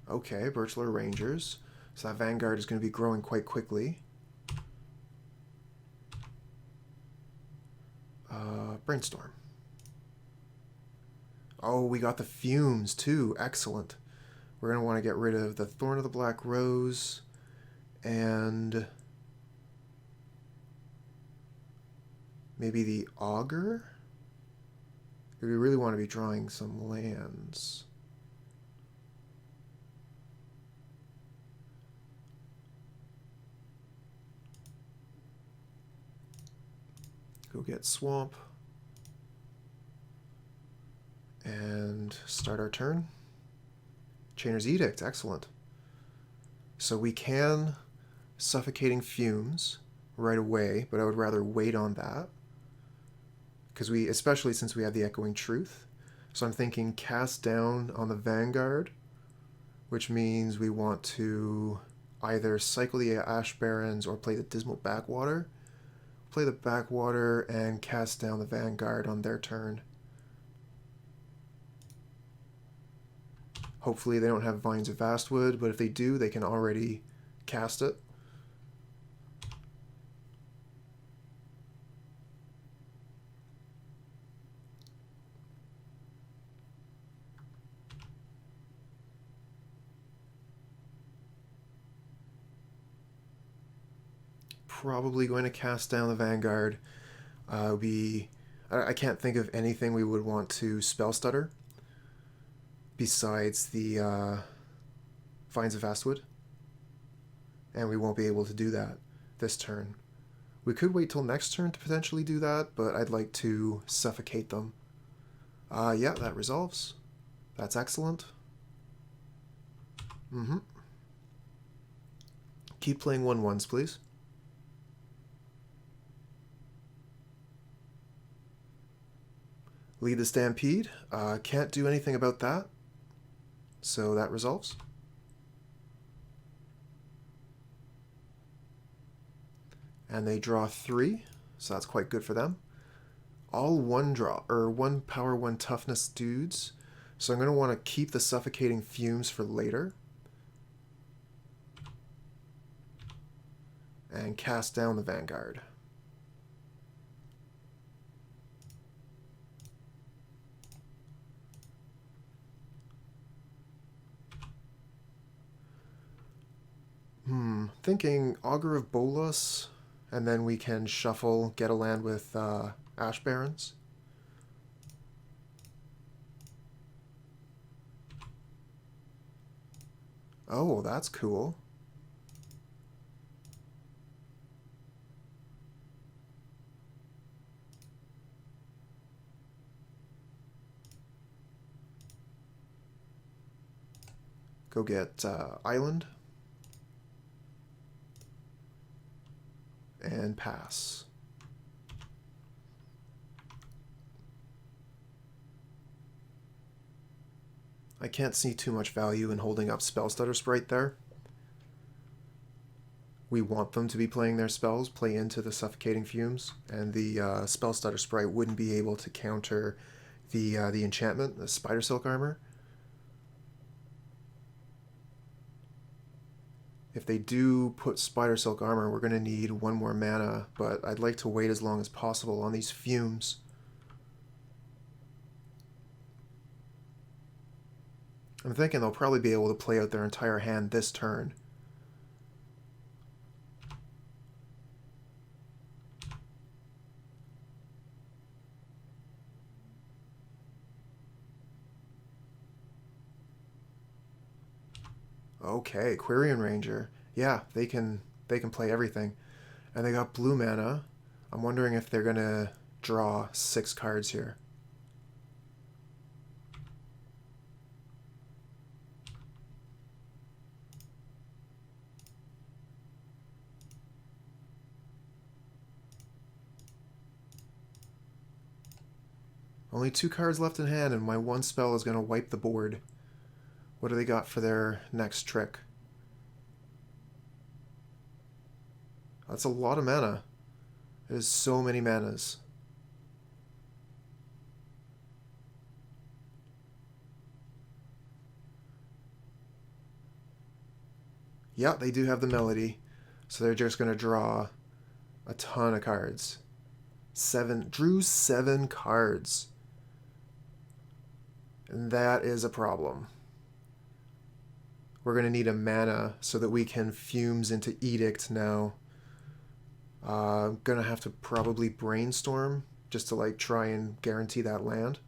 A: Okay, Birchler Rangers. So that Vanguard is going to be growing quite quickly. Brainstorm. Oh, we got the Fumes too. Excellent. We're going to want to get rid of the Thorn of the Black Rose and maybe the Augur? We really want to be drawing some lands. Go get Swamp. And start our turn. Chainer's Edict, excellent. So we can Suffocating Fumes right away, but I would rather wait on that. Because especially since we have the Echoing Truth. So I'm thinking cast down on the Vanguard, which means we want to either cycle the Ash Barrens or play the Dismal Backwater. Play the Backwater and cast down the Vanguard on their turn. Hopefully they don't have Vines of Vastwood, but if they do, they can already cast it. Probably going to cast down the Vanguard. I can't think of anything we would want to Spellstutter besides the Vines of Vastwood, and we won't be able to do that this turn. We could wait till next turn to potentially do that, but I'd like to suffocate them. Yeah, that resolves. That's excellent. Keep playing 1/1s, please. Lead the Stampede. Can't do anything about that. So that resolves. And they draw 3, so that's quite good for them. All 1 draw, or 1 power, 1 toughness dudes. So I'm going to want to keep the Suffocating Fumes for later. And cast down the Vanguard. Thinking Augur of Bolas, and then we can shuffle, get a land with Ash Barrens. Oh, that's cool. Go get Island. And pass. I can't see too much value in holding up Spellstutter Sprite there. we want them to be playing their spells play into the Suffocating Fumes, and the Spellstutter Sprite wouldn't be able to counter the enchantment, the Spider Silk Armor. If they do put Spider Silk Armor, we're going to need one more mana, but I'd like to wait as long as possible on these Fumes. I'm thinking they'll probably be able to play out their entire hand this turn. Okay, Quirion Ranger. Yeah, they can play everything. And they got blue mana. I'm wondering if they're gonna draw 6 cards here. Only 2 cards left in hand, and my one spell is gonna wipe the board. What do they got for their next trick? That's a lot of mana. There's so many manas. Yeah, they do have the melody. So they're just going to draw a ton of cards. Drew 7 cards. And that is a problem. We're going to need a mana so that we can Fumes into Edict now. I'm going to have to probably Brainstorm just to like try and guarantee that land.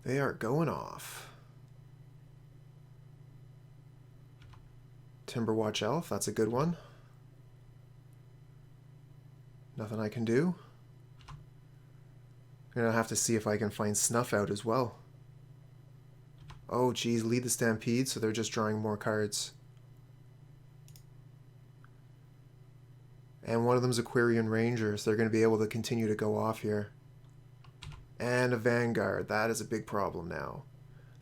A: They are going off. Timberwatch Elf, that's a good one. Nothing I can do. I'm gonna have to see if I can find Snuff Out as well. Oh geez, lead the Stampede, so they're just drawing more cards. And one of them's a Quirion Ranger, so they're gonna be able to continue to go off here. And a Vanguard, that is a big problem now.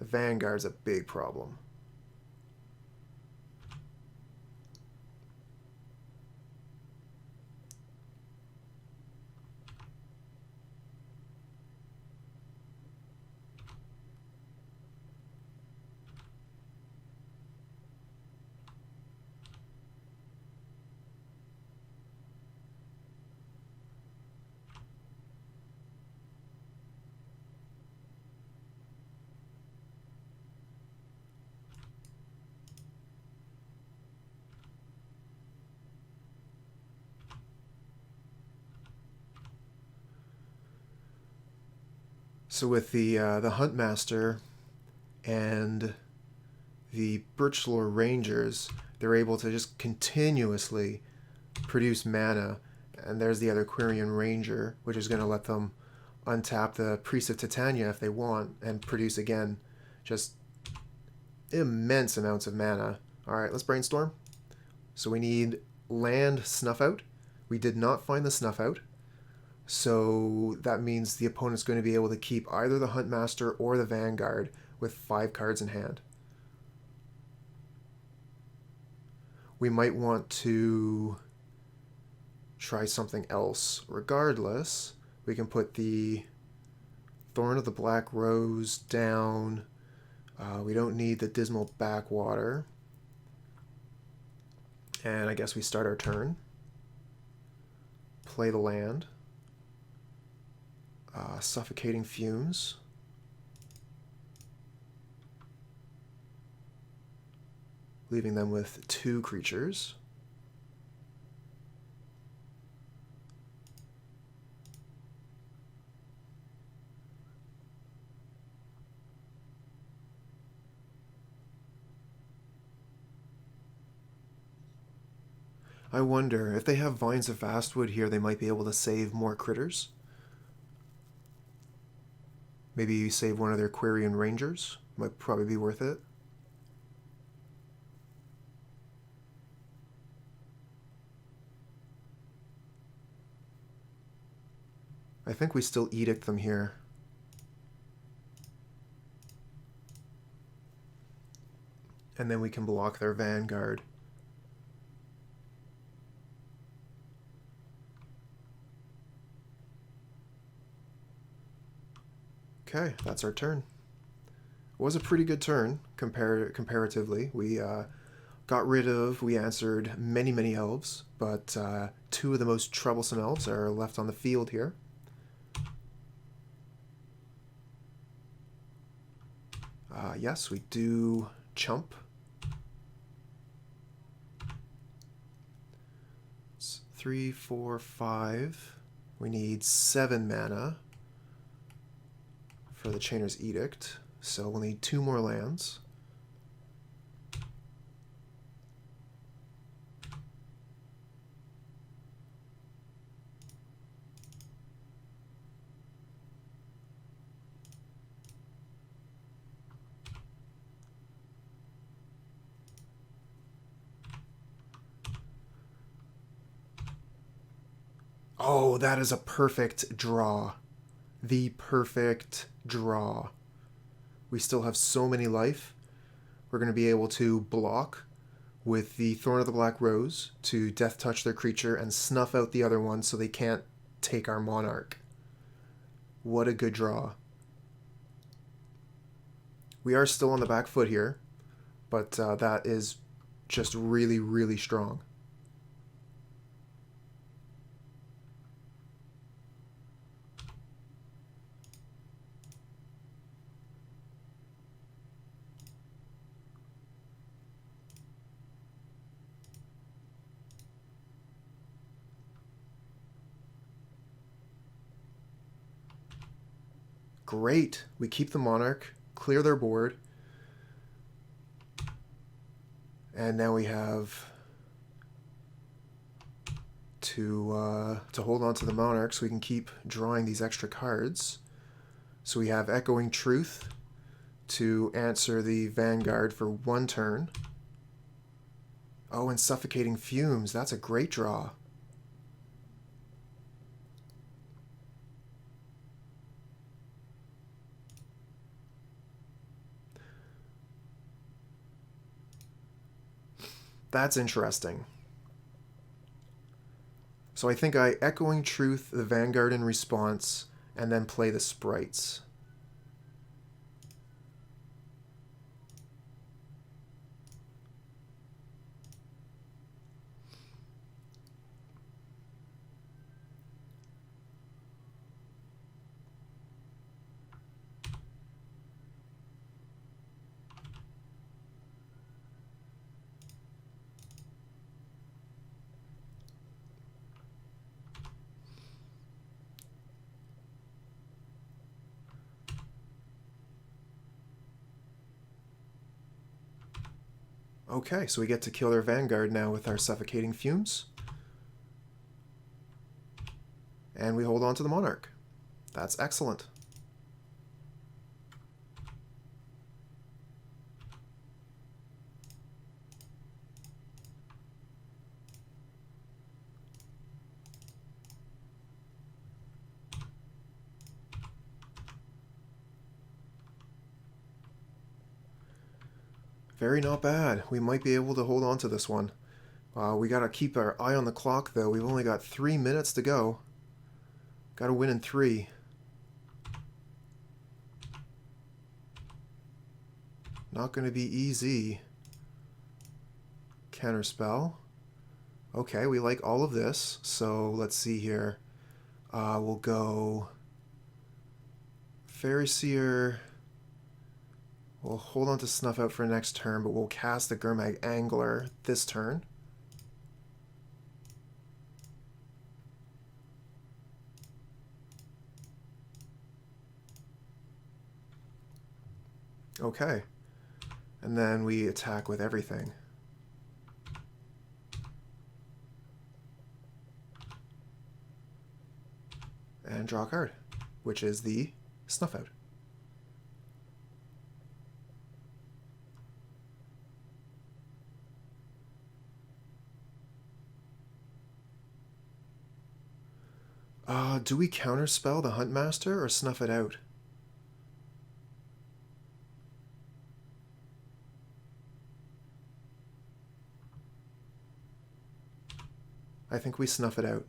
A: The Vanguard's a big problem. So with the Huntmaster and the Birchlore Rangers, they're able to just continuously produce mana. And there's the other Quirion Ranger, which is going to let them untap the Priest of Titania if they want and produce again. Just immense amounts of mana. Alright, let's Brainstorm. So we need land Snuff Out. We did not find the Snuff Out. So that means the opponent's going to be able to keep either the Huntmaster or the Vanguard with 5 cards in hand. We might want to try something else. Regardless, we can put the Thorn of the Black Rose down. We don't need the Dismal Backwater. And I guess we start our turn. Play the land. Suffocating Fumes. Leaving them with 2 creatures. I wonder, if they have Vines of Vastwood here, they might be able to save more critters. Maybe you save one of their Quirion Rangers. Might probably be worth it. I think we still Edict them here. And then we can block their Vanguard. Okay, that's our turn. It was a pretty good turn comparatively. We we answered many elves, but two of the most troublesome elves are left on the field here. Yes, we do chump. It's 3, 4, 5. We need 7 mana for the Chainer's Edict, so we'll need 2 more lands. Oh, that is a perfect draw. The perfect draw. We still have so many life. We're going to be able to block with the Thorn of the Black Rose to death touch their creature and snuff out the other one so they can't take our Monarch. What a good draw. We are still on the back foot here, but that is just really strong. Great. We keep the Monarch, clear their board, and now we have to hold on to the Monarch so we can keep drawing these extra cards. So we have Echoing Truth to answer the Vanguard for 1 turn. Oh, and Suffocating Fumes. That's a great draw. That's interesting. So I think I Echoing Truth the Vanguard in response, and then play the sprites. Okay, so we get to kill their Vanguard now with our Suffocating Fumes. And we hold on to the Monarch. That's excellent. Very not bad. We might be able to hold on to this one. We gotta keep our eye on the clock, though. We've only got 3 minutes to go. Gotta win in 3. Not gonna be easy. Counterspell. Okay, we like all of this. So let's see here. We'll go Faerie Seer. We'll hold on to Snuff Out for next turn, but we'll cast the Gurmag Angler this turn. Okay. And then we attack with everything. And draw a card, which is the Snuff Out. Do we counterspell the Huntmaster or snuff it out? I think we snuff it out.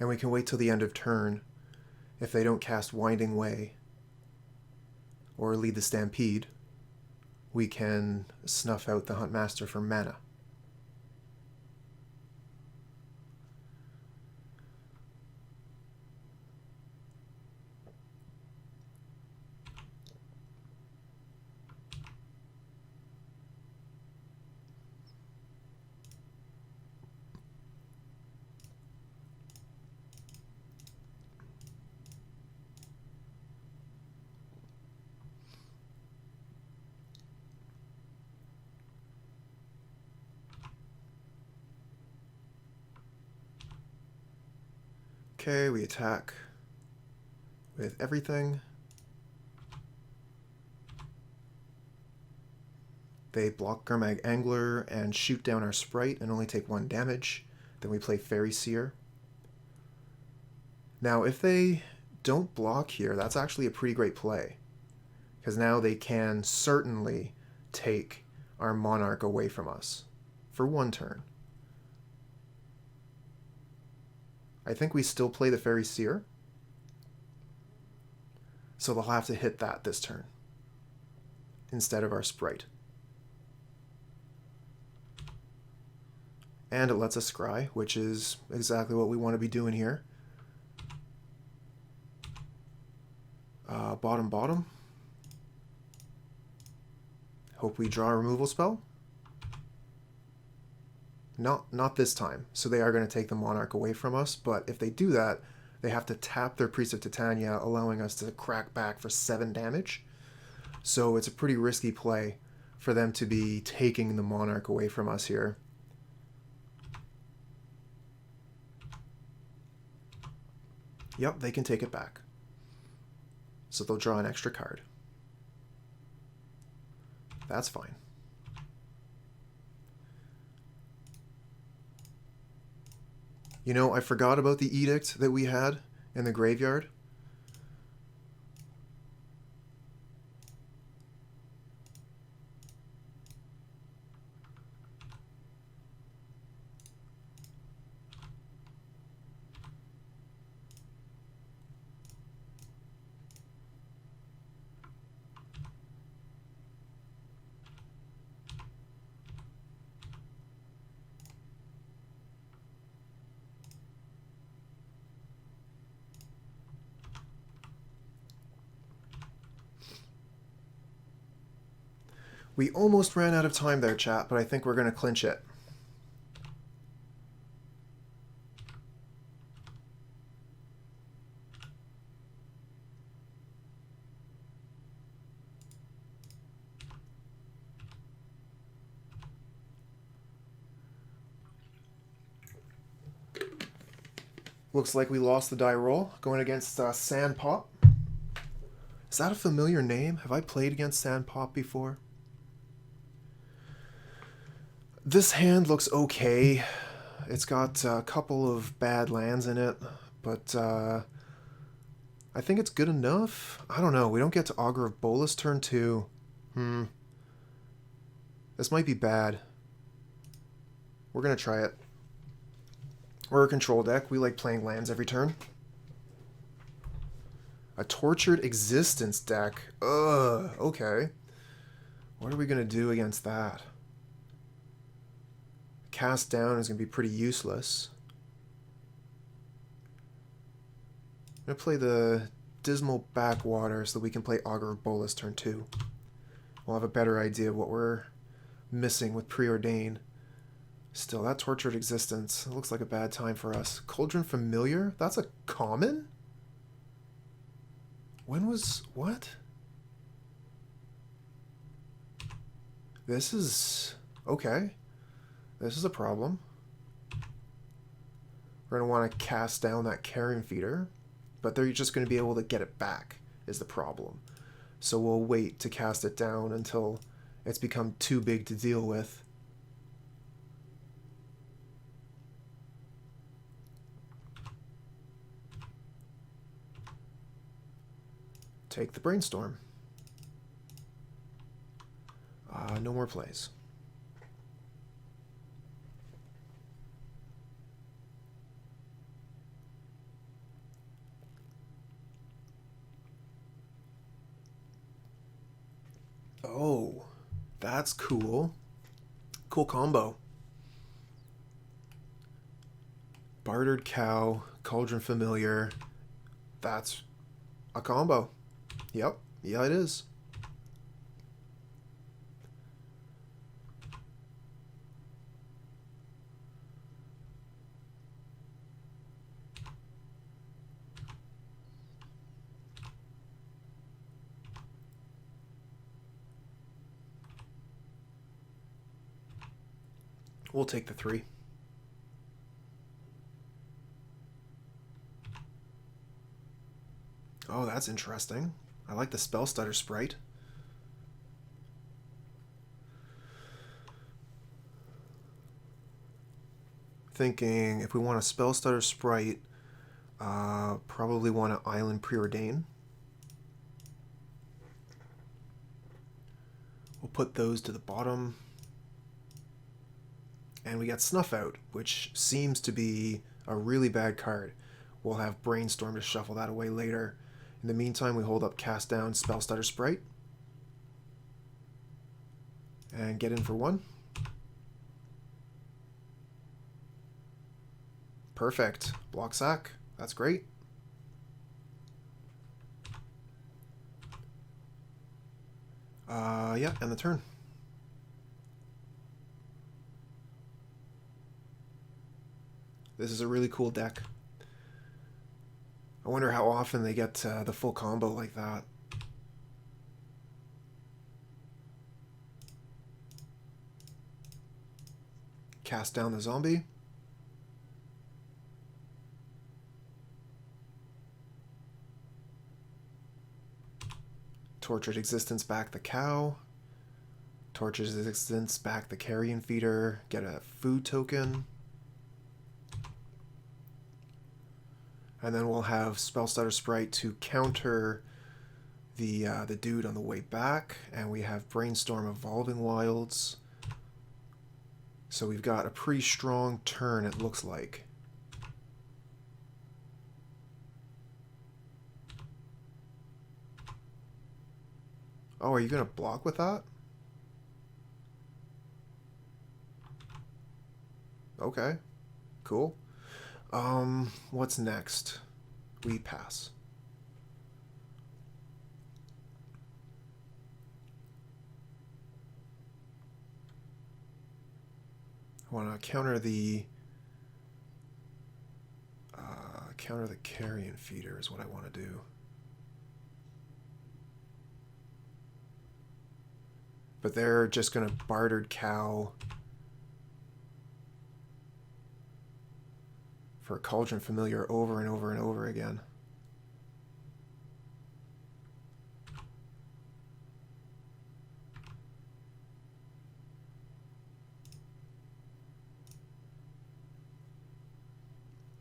A: And we can wait till the end of turn if they don't cast Winding Way or Lead the Stampede. We can snuff out the Huntmaster for mana. Okay, we attack with everything. They block Gurmag Angler and shoot down our Sprite and only take 1 damage. Then we play Faerie Seer. Now, if they don't block here, that's actually a pretty great play, because now they can certainly take our Monarch away from us for 1 turn. I think we still play the Faerie Seer, so they'll have to hit that this turn instead of our Sprite. And it lets us scry, which is exactly what we want to be doing here. Bottom. Hope we draw a removal spell. Not this time. So they are going to take the Monarch away from us, but if they do that, they have to tap their Priest of Titania, allowing us to crack back for 7 damage. So it's a pretty risky play for them to be taking the Monarch away from us here. Yep, they can take it back. So they'll draw an extra card. That's fine. You know, I forgot about the Edict that we had in the graveyard. We almost ran out of time there, chat, but I think we're going to clinch it. Looks like we lost the die roll going against Sand Pop. Is that a familiar name? Have I played against Sand Pop before? This hand looks okay. It's got a couple of bad lands in it, but I think it's good enough. I don't know. We don't get to Augur of Bolas turn 2. This might be bad. We're going to try it. We're a control deck. We like playing lands every turn. A Tortured Existence deck. Ugh, okay. What are we going to do against that? Cast down is going to be pretty useless. I'm going to play the Dismal Backwater so that we can play Augur of Bolas turn 2. We'll have a better idea of what we're missing with Preordain. Still, that Tortured Existence looks like a bad time for us. Cauldron Familiar? That's a common? When was... what? This is... okay. This is a problem. We're going to want to cast down that Carrion Feeder, but they're just going to be able to get it back, is the problem. So we'll wait to cast it down until it's become too big to deal with. Take the Brainstorm. No more plays. Oh, that's cool. Cool combo. Bartered Cow, Cauldron Familiar. That's a combo. Yep. Yeah, it is. We'll take the 3. Oh, that's interesting. I like the Spellstutter Sprite. Thinking if we want a Spellstutter Sprite, probably want an Island Preordain. We'll put those to the bottom. And we got Snuff Out, which seems to be a really bad card. We'll have Brainstorm to shuffle that away later. In the meantime, we hold up Cast Down Spellstutter Sprite. And get in for 1. Perfect. Block sack. That's great. Yeah, and the turn. This is a really cool deck. I wonder how often they get the full combo like that. Cast down the zombie. Tortured Existence back the cow. Tortured Existence back the carrion feeder. Get a food token. And then we'll have Spellstutter Sprite to counter the dude on the way back. And we have Brainstorm Evolving Wilds. So we've got a pretty strong turn, it looks like. Oh, are you going to block with that? Okay, cool. What's next? We pass. I want to counter the carrion feeder is what I want to do. But they're just going to bartered cow for a Cauldron Familiar over and over and over again.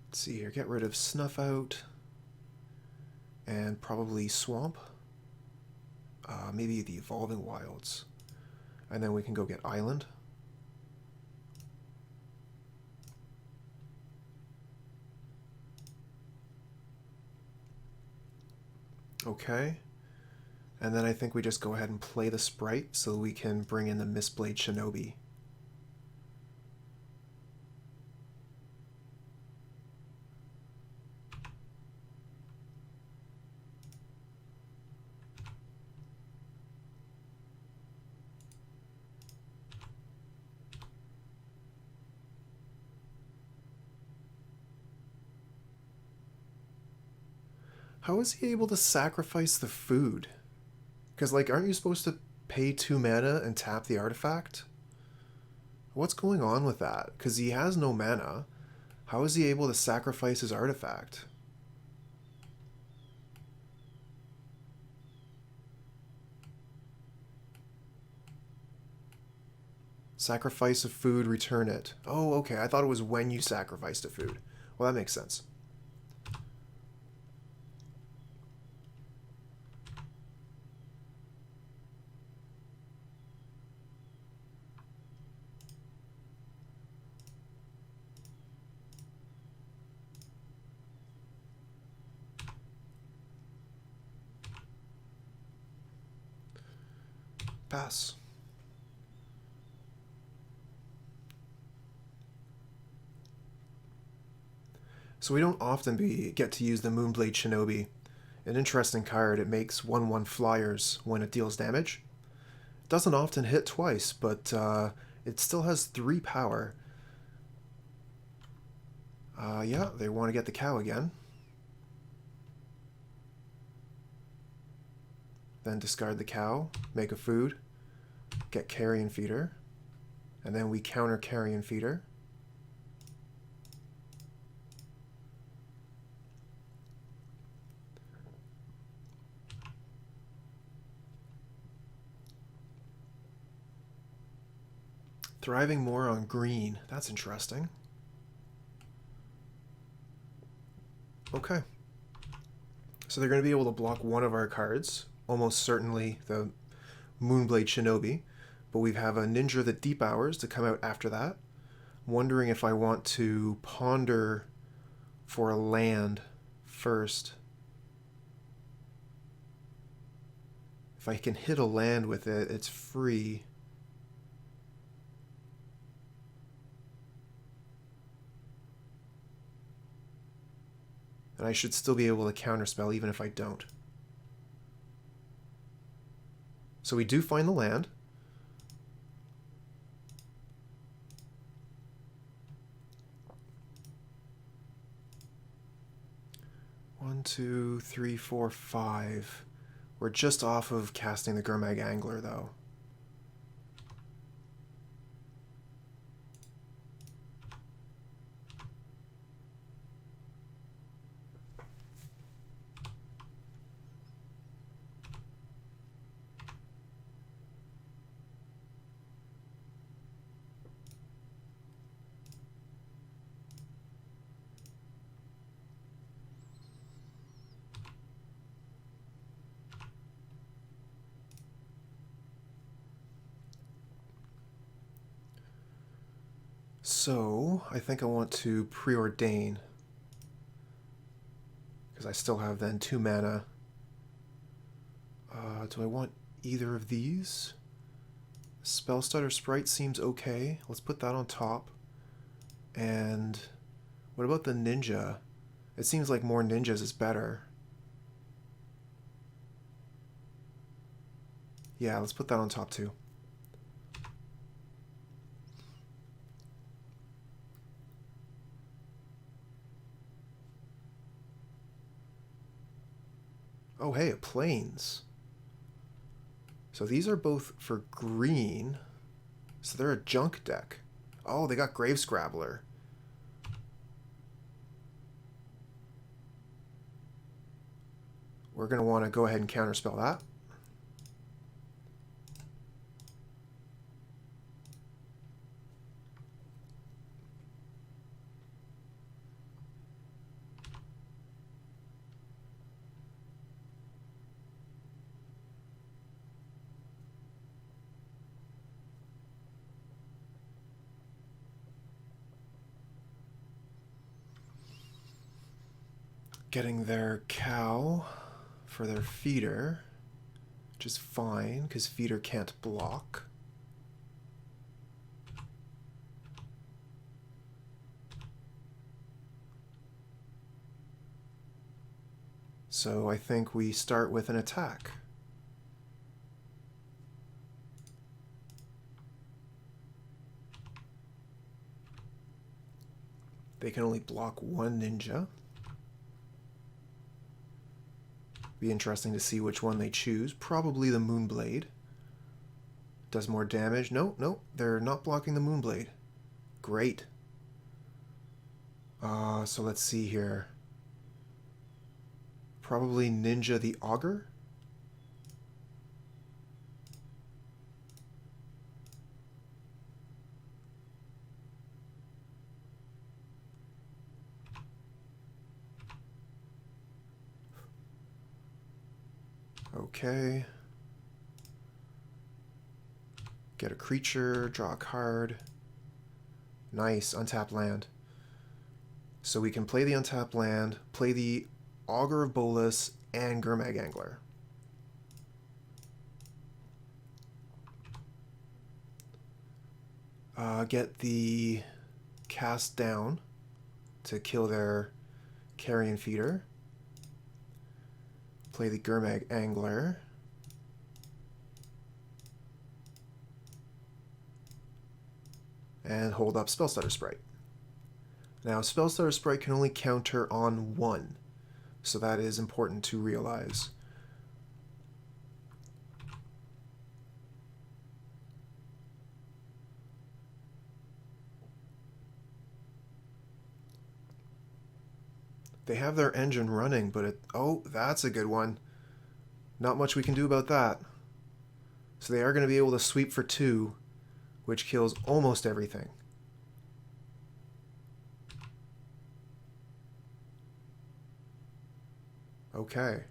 A: Let's see here, get rid of Snuff Out and probably Swamp. Maybe the Evolving Wilds. And then we can go get Island. Okay. And then I think we just go ahead and play the Sprite so we can bring in the Moonblade Shinobi. How is he able to sacrifice the food? Because, like, aren't you supposed to pay 2 mana and tap the artifact? What's going on with that? Because he has no mana. How is he able to sacrifice his artifact? Sacrifice a food, return it. Oh, okay. I thought it was when you sacrificed a food. Well, that makes sense. Pass. So we don't often get to use the Moonblade Shinobi. An interesting card. It makes 1/1 flyers when it deals damage. It doesn't often hit twice, but it still has 3 power. Yeah, they want to get the cow again. Then discard the cow, make a food, get Carrion Feeder, and then we counter Carrion Feeder. Thriving more on green. That's interesting. Okay. So they're going to be able to block one of our cards. Almost certainly the Moonblade Shinobi. But we have a Ninja the Deep Hours to come out after that. I'm wondering if I want to ponder for a land first. If I can hit a land with it, it's free. And I should still be able to counterspell even if I don't. So we do find the land. One, two, three, four, five. We're just off of casting the Gurmag Angler, though. So, I think I want to Preordain. Because I still have then 2 mana. Do I want either of these? Spellstutter Sprite seems okay. Let's put that on top. And what about the Ninja? It seems like more ninjas is better. Yeah, let's put that on top too. Oh, hey, a Plains. So these are both for green. So they're a junk deck. Oh, they got Grave Scrabbler. We're going to want to go ahead and counterspell that. Getting their cow for their feeder, which is fine because feeder can't block. So I think we start with an attack. They can only block 1 ninja. Be interesting to see which one they choose. Probably the Moonblade. Does more damage. No, they're not blocking the Moonblade. Great. So let's see here. Probably Ninja the Augur. Okay. Get a creature, draw a card. Nice, untap land. So we can play the untapped land, play the Augur of Bolas, and Gurmag Angler. Get the cast down to kill their carrion feeder. Play the Gurmag Angler. And hold up Spellstutter Sprite. Now, Spellstutter Sprite can only counter on one, so that is important to realize. They have their engine running, but oh, that's a good one. Not much we can do about that. So they are going to be able to sweep for 2, which kills almost everything. Okay.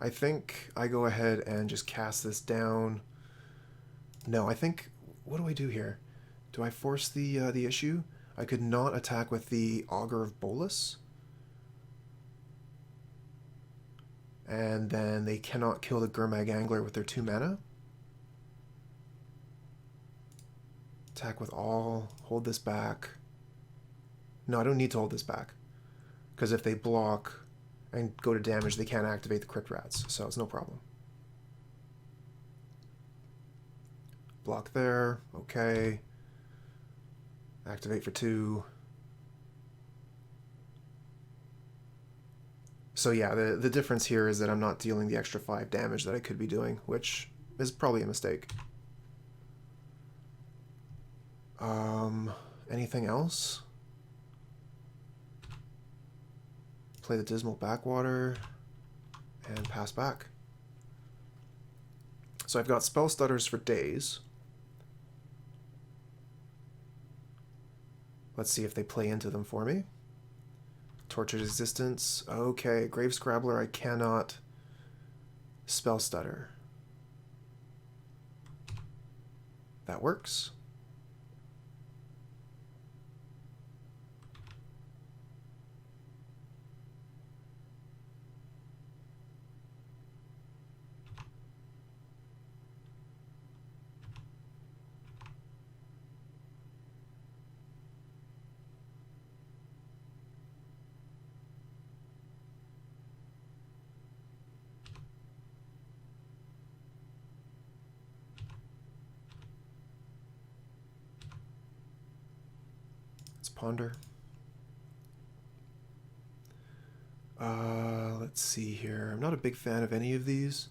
A: I think I go ahead and just cast this down. No, I think, what do I do here? Do I force the issue? I could not attack with the Augur of Bolas. And then they cannot kill the Gurmag Angler with their 2 mana. Attack with all, hold this back. No, I don't need to hold this back. Because if they block and go to damage, they can't activate the Crypt Rats, so it's no problem. Block there, okay. Activate for 2. So yeah, the difference here is that I'm not dealing the extra 5 damage that I could be doing, which is probably a mistake. Anything else? Play the Dismal Backwater and pass back. So I've got spell stutters for days. Let's see if they play into them for me. Tortured Existence. Okay, Grave Scrabbler I cannot spell stutter. That works. Ponder. Let's see here. I'm not a big fan of any of these.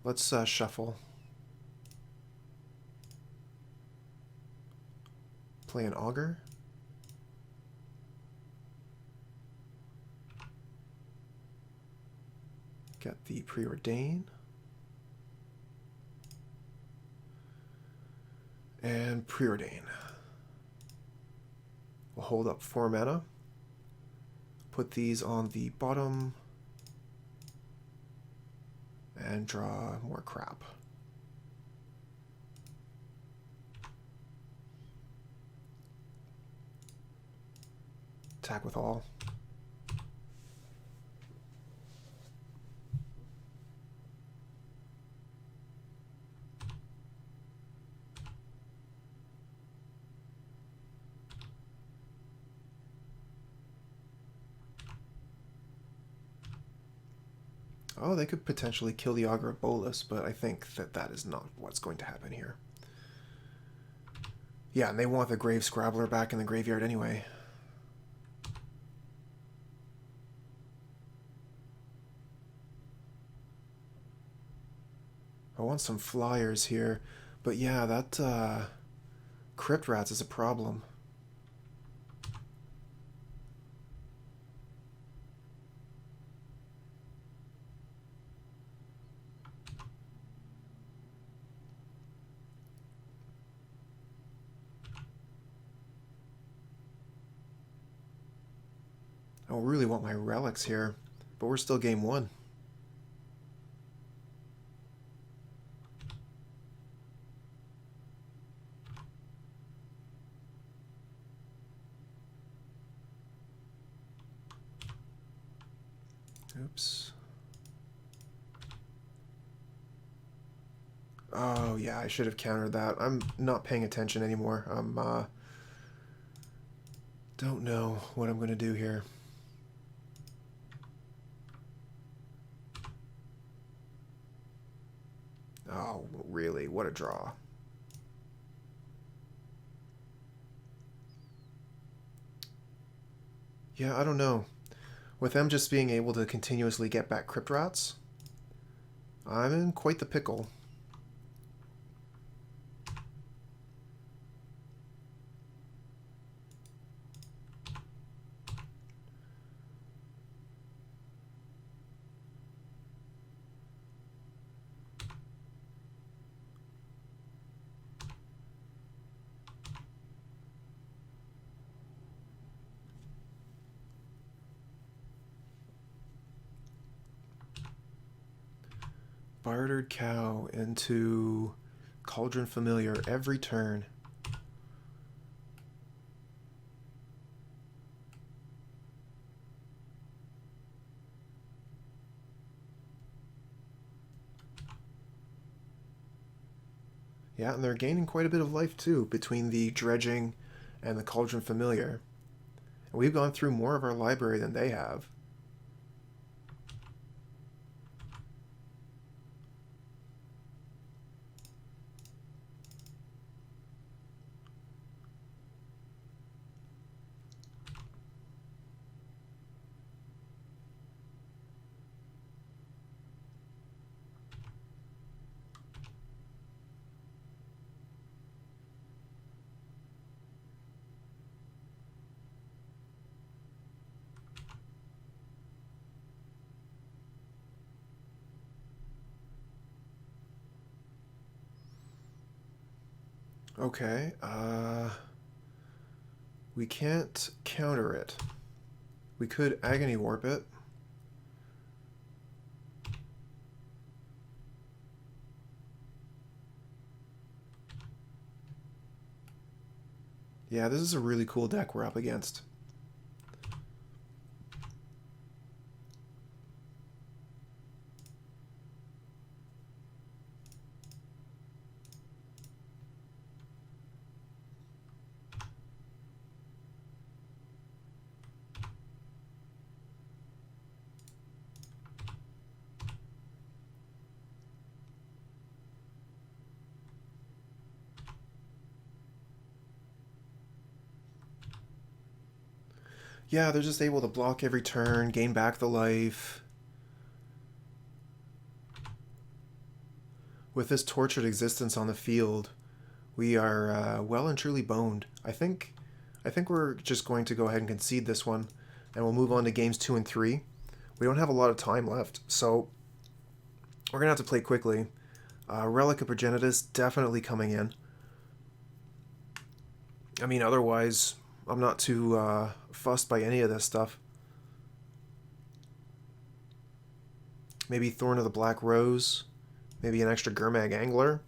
A: Let's shuffle. Play an Augur. Get the Preordain. And Preordain. We'll hold up 4 mana. Put these on the bottom. And draw more crap. Attack with all. Oh, they could potentially kill the Augur of Bolas, but I think that is not what's going to happen here. Yeah, and they want the Grave Scrabbler back in the graveyard anyway. I want some flyers here, but yeah, that Crypt Rats is a problem. I really want my relics here, but we're still game 1. Oops. Oh, yeah, I should have countered that. I'm not paying attention anymore. Don't know what I'm going to do here. Oh, really? What a draw. Yeah, I don't know. With them just being able to continuously get back Crypt Rats, I'm in quite the pickle. Bartered Cow into Cauldron Familiar every turn. Yeah, and they're gaining quite a bit of life too between the Dredging and the Cauldron Familiar. And we've gone through more of our library than they have. Okay, we can't counter it. We could Agony Warp it. Yeah, this is a really cool deck we're up against. Yeah, they're just able to block every turn, gain back the life. With this Tortured Existence on the field, we are well and truly boned. I think we're just going to go ahead and concede this one, and we'll move on to games 2 and 3. We don't have a lot of time left, so we're going to have to play quickly. Relic of Progenitus definitely coming in. I mean, otherwise, I'm not too fussed by any of this stuff. Maybe Thorn of the Black Rose. Maybe an extra Gurmag Angler.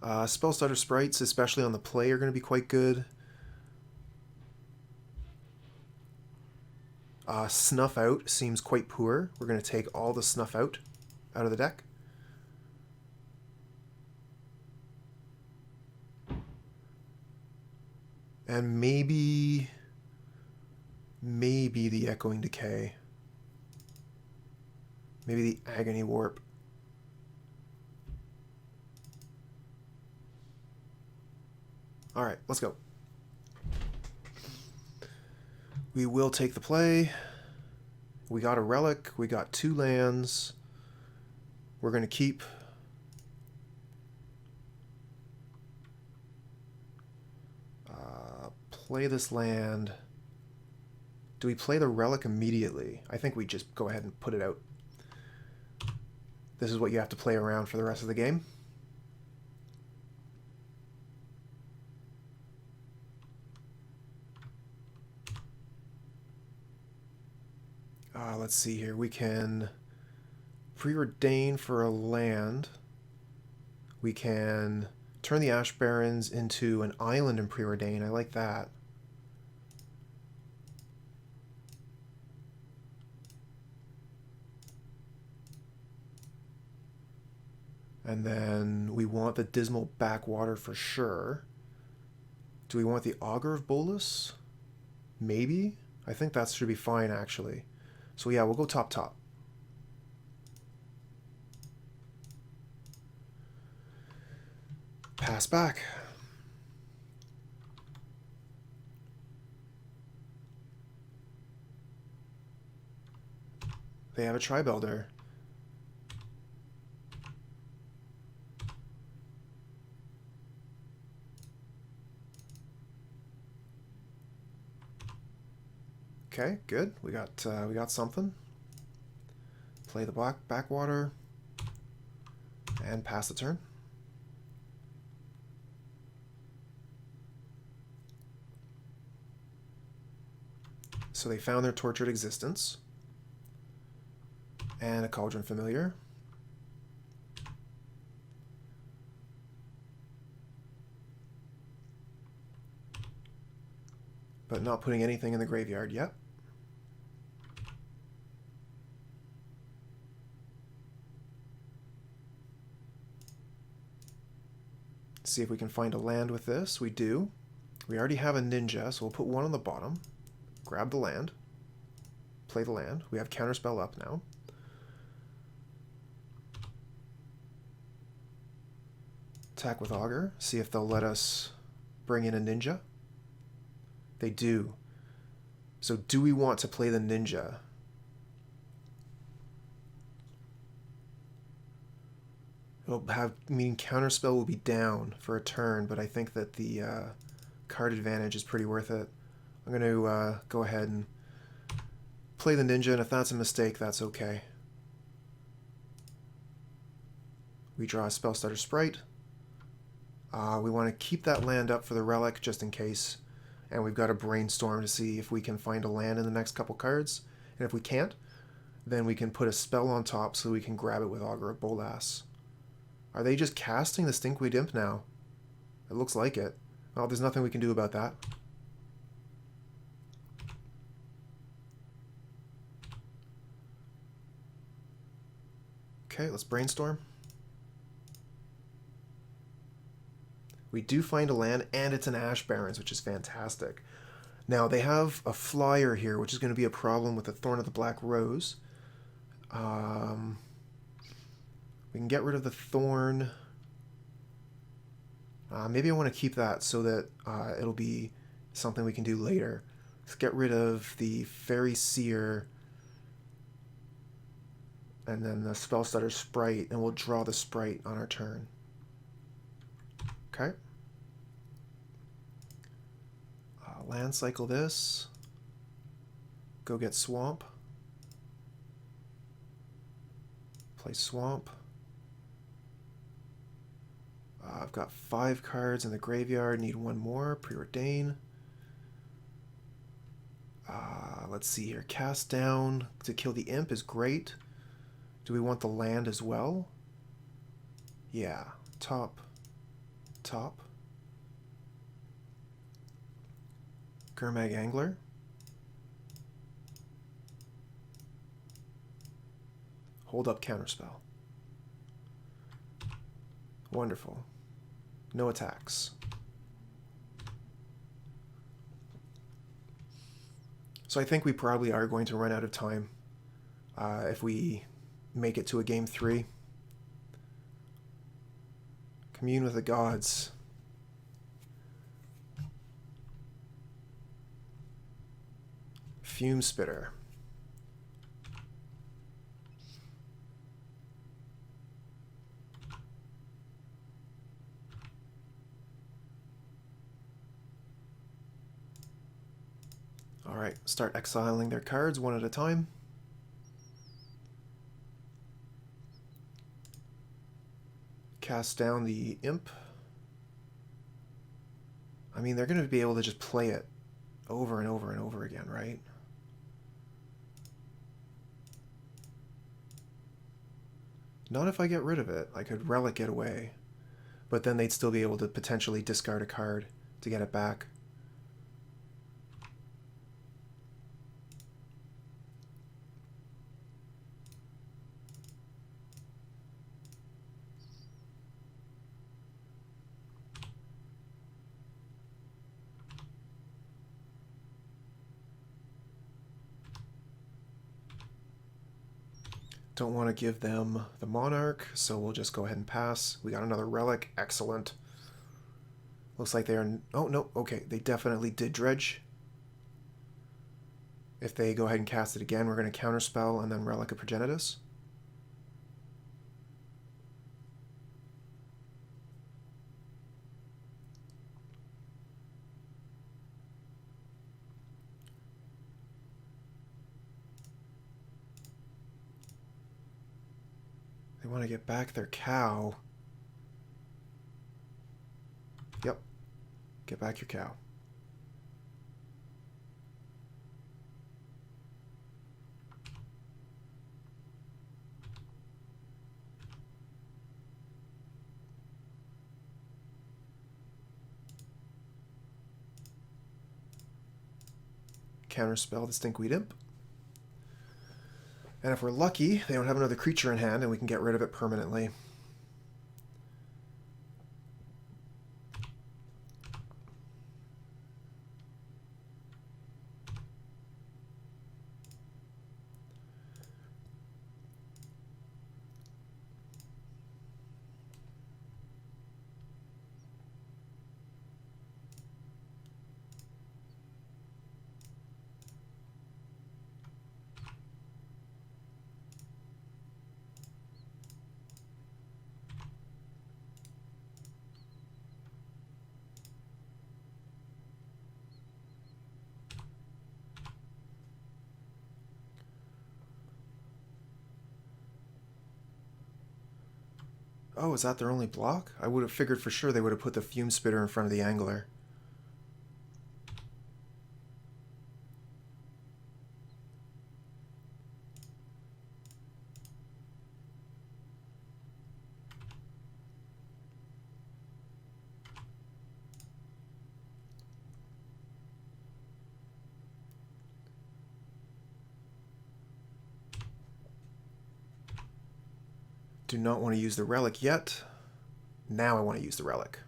A: Spellstutter Sprites, especially on the play, are going to be quite good. Snuff Out seems quite poor. We're going to take all the Snuff Out of the deck. And maybe the Echoing Decay. Maybe the Agony Warp. Alright, let's go. We will take the play. We got a relic. We got 2 lands. We're going to keep. Play this land. Do we play the relic immediately? I think we just go ahead and put it out. This is what you have to play around for the rest of the game. Let's see here. We can Preordain for a land. We can turn the Ash Barrens into an island in Preordain. I like that. And then we want the Dismal Backwater for sure. Do we want the Augur of Bolas? Maybe? I think that should be fine, actually. So yeah, we'll go top. Pass back. They have a Tri-Belder. Okay, good. We got something. Play the black backwater and pass the turn. So they found their tortured existence and a Cauldron Familiar. But not putting anything in the graveyard yet. See if we can find a land with this. We do. We already have a ninja, so we'll put one on the bottom. Grab the land. Play the land. We have Counterspell up now. Attack with Augur. See if they'll let us bring in a ninja. They do. So do we want to play the ninja? It'll have, meaning Counterspell will be down for a turn, but I think that the card advantage is pretty worth it. I'm going to go ahead and play the ninja, and if that's a mistake, that's okay. We draw a Spellstutter Sprite. We want to keep that land up for the Relic just in case, and we've got a Brainstorm to see if we can find a land in the next couple cards, and if we can't, then we can put a spell on top so we can grab it with Augur of Bolas. Are they just casting the Stinkweed Imp now? It looks like it. Well, there's nothing we can do about that. Okay, let's Brainstorm. We do find a land, and it's an Ash Barrens, which is fantastic. Now, they have a flyer here, which is going to be a problem with the Thorn of the Black Rose. We can get rid of the Thorn. Maybe I want to keep that so that it'll be something we can do later. Let's get rid of the Faerie Seer and then the Spellstutter Sprite, and we'll draw the Sprite on our turn. Okay. Land cycle this. Go get Swamp. Play Swamp. I've got 5 cards in the graveyard. Need one more. Preordain. Let's see here. Cast down to kill the imp is great. Do we want the land as well? Yeah. Top. Gurmag Angler. Hold up Counterspell. Wonderful. No attacks. So I think we probably are going to run out of time if we make it to a game 3. Commune with the gods. Fume Spitter. Alright, start exiling their cards one at a time. Cast down the imp. I mean, they're going to be able to just play it over and over and over again, right? Not if I get rid of it. I could relic it away. But then they'd still be able to potentially discard a card to get it back. Don't want to give them the Monarch, so we'll just go ahead and pass. We got another Relic. Excellent. Looks like they are... Oh, no. Okay, they definitely did Dredge. If they go ahead and cast it again, we're going to Counterspell and then Relic of Progenitus. They want to get back their cow. Yep. Get back your cow. Counterspell the Stinkweed Imp. And if we're lucky, they don't have another creature in hand and we can get rid of it permanently. Oh, is that their only block? I would have figured for sure they would have put the Fume Spitter in front of the Angler. Do not want to use the Relic yet. Now I want to use the Relic.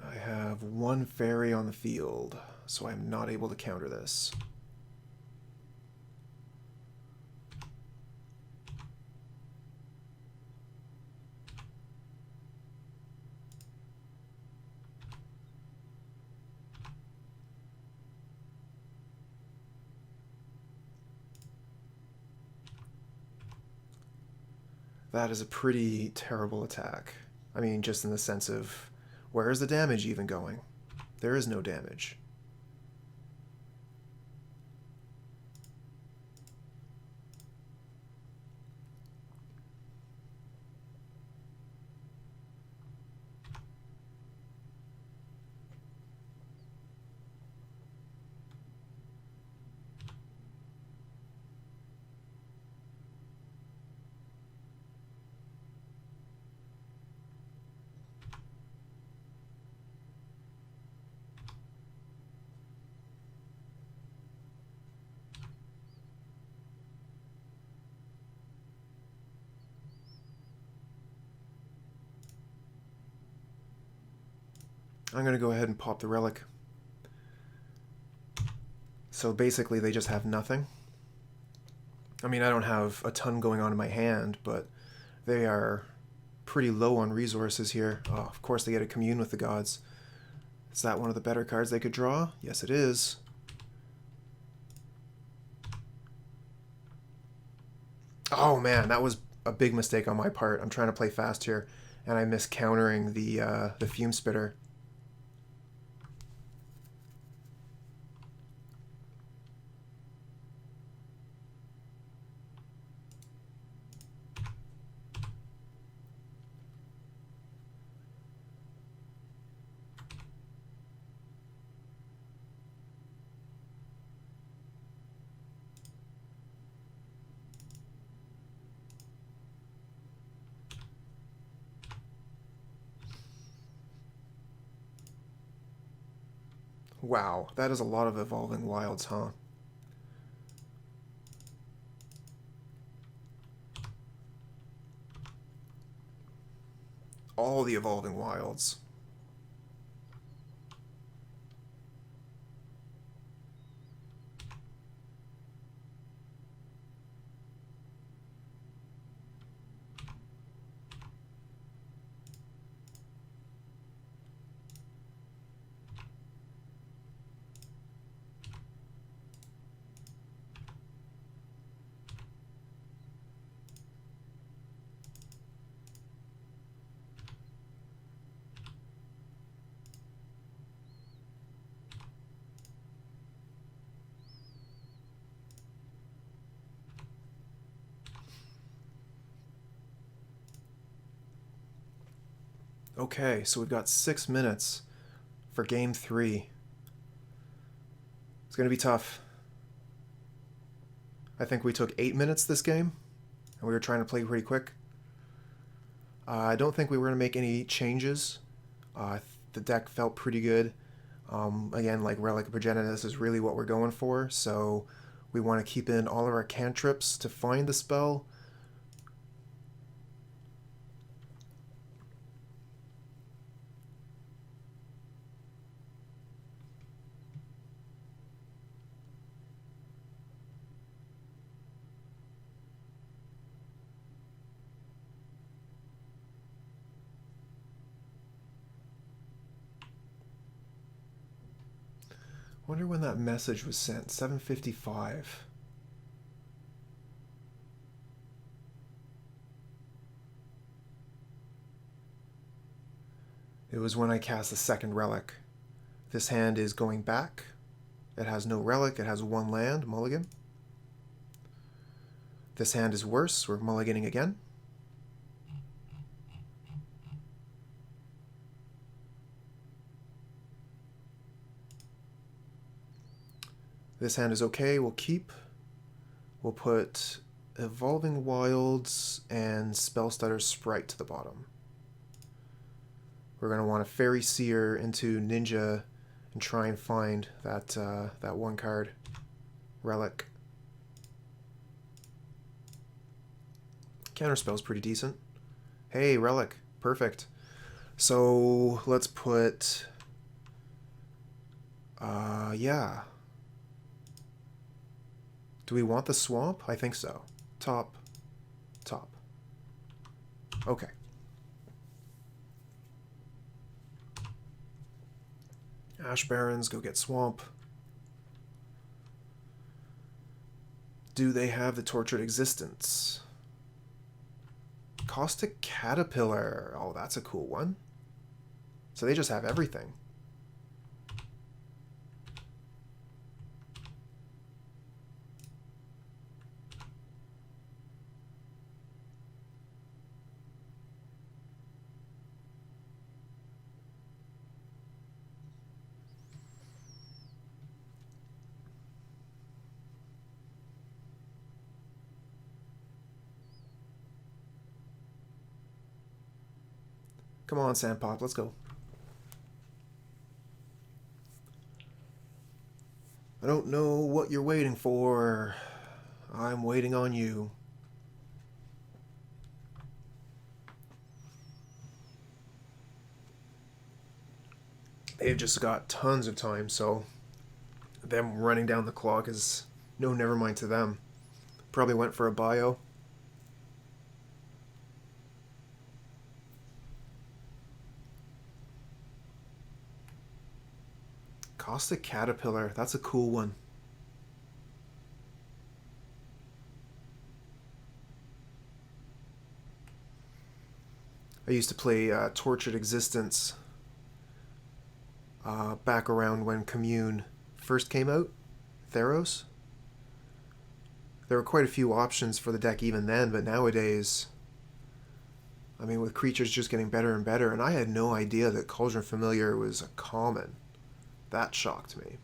A: I have one fairy on the field, so I'm not able to counter this. That is a pretty terrible attack. I mean, just in the sense of, where is the damage even going? There is no damage. I'm going to go ahead and pop the Relic. So basically they just have nothing. I mean, I don't have a ton going on in my hand, but they are pretty low on resources here. Oh, of course they get to commune with the gods. Is that one of the better cards they could draw? Yes, it is. Oh man, that was a big mistake on my part. I'm trying to play fast here, and I missed countering the Fume Spitter. Wow, that is a lot of Evolving Wilds, huh? All the Evolving Wilds. Okay, so we've got 6 minutes for game 3. It's going to be tough. I think we took 8 minutes this game, and we were trying to play pretty quick. I don't think we were going to make any changes. The deck felt pretty good. Again, like Relic of Progenitus is really what we're going for, so we want to keep in all of our cantrips to find the spell. Wonder when that message was sent. 7:55. It was when I cast the second relic. This hand is going back. It has no relic. It has 1 land. Mulligan. This hand is worse. We're mulliganing again. This hand is okay. We'll keep. We'll put Evolving Wilds and Spellstutter Sprite to the bottom. We're going to want a Faerie Seer into Ninja and try and find that that 1 card relic. Counterspell's pretty decent. Hey, relic. Perfect. So let's put... yeah. Do we want the swamp? I think so. Top. Top. Okay. Ash Barrens, go get swamp. Do they have the Tortured Existence? Caustic Caterpillar. Oh, that's a cool one. So they just have everything. Come on, Sandpop, let's go. I don't know what you're waiting for. I'm waiting on you. They've just got tons of time, so them running down the clock is no never mind to them. Probably went for a bio. Caustic Caterpillar, that's a cool one. I used to play Tortured Existence back around when Commune first came out, Theros. There were quite a few options for the deck even then, but nowadays, I mean, with creatures just getting better and better, and I had no idea that Cauldron Familiar was a common. That shocked me.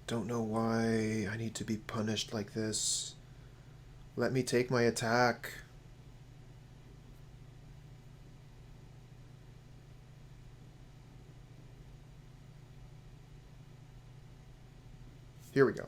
A: Don't know why I need to be punished like this. Let me take my attack. Here we go.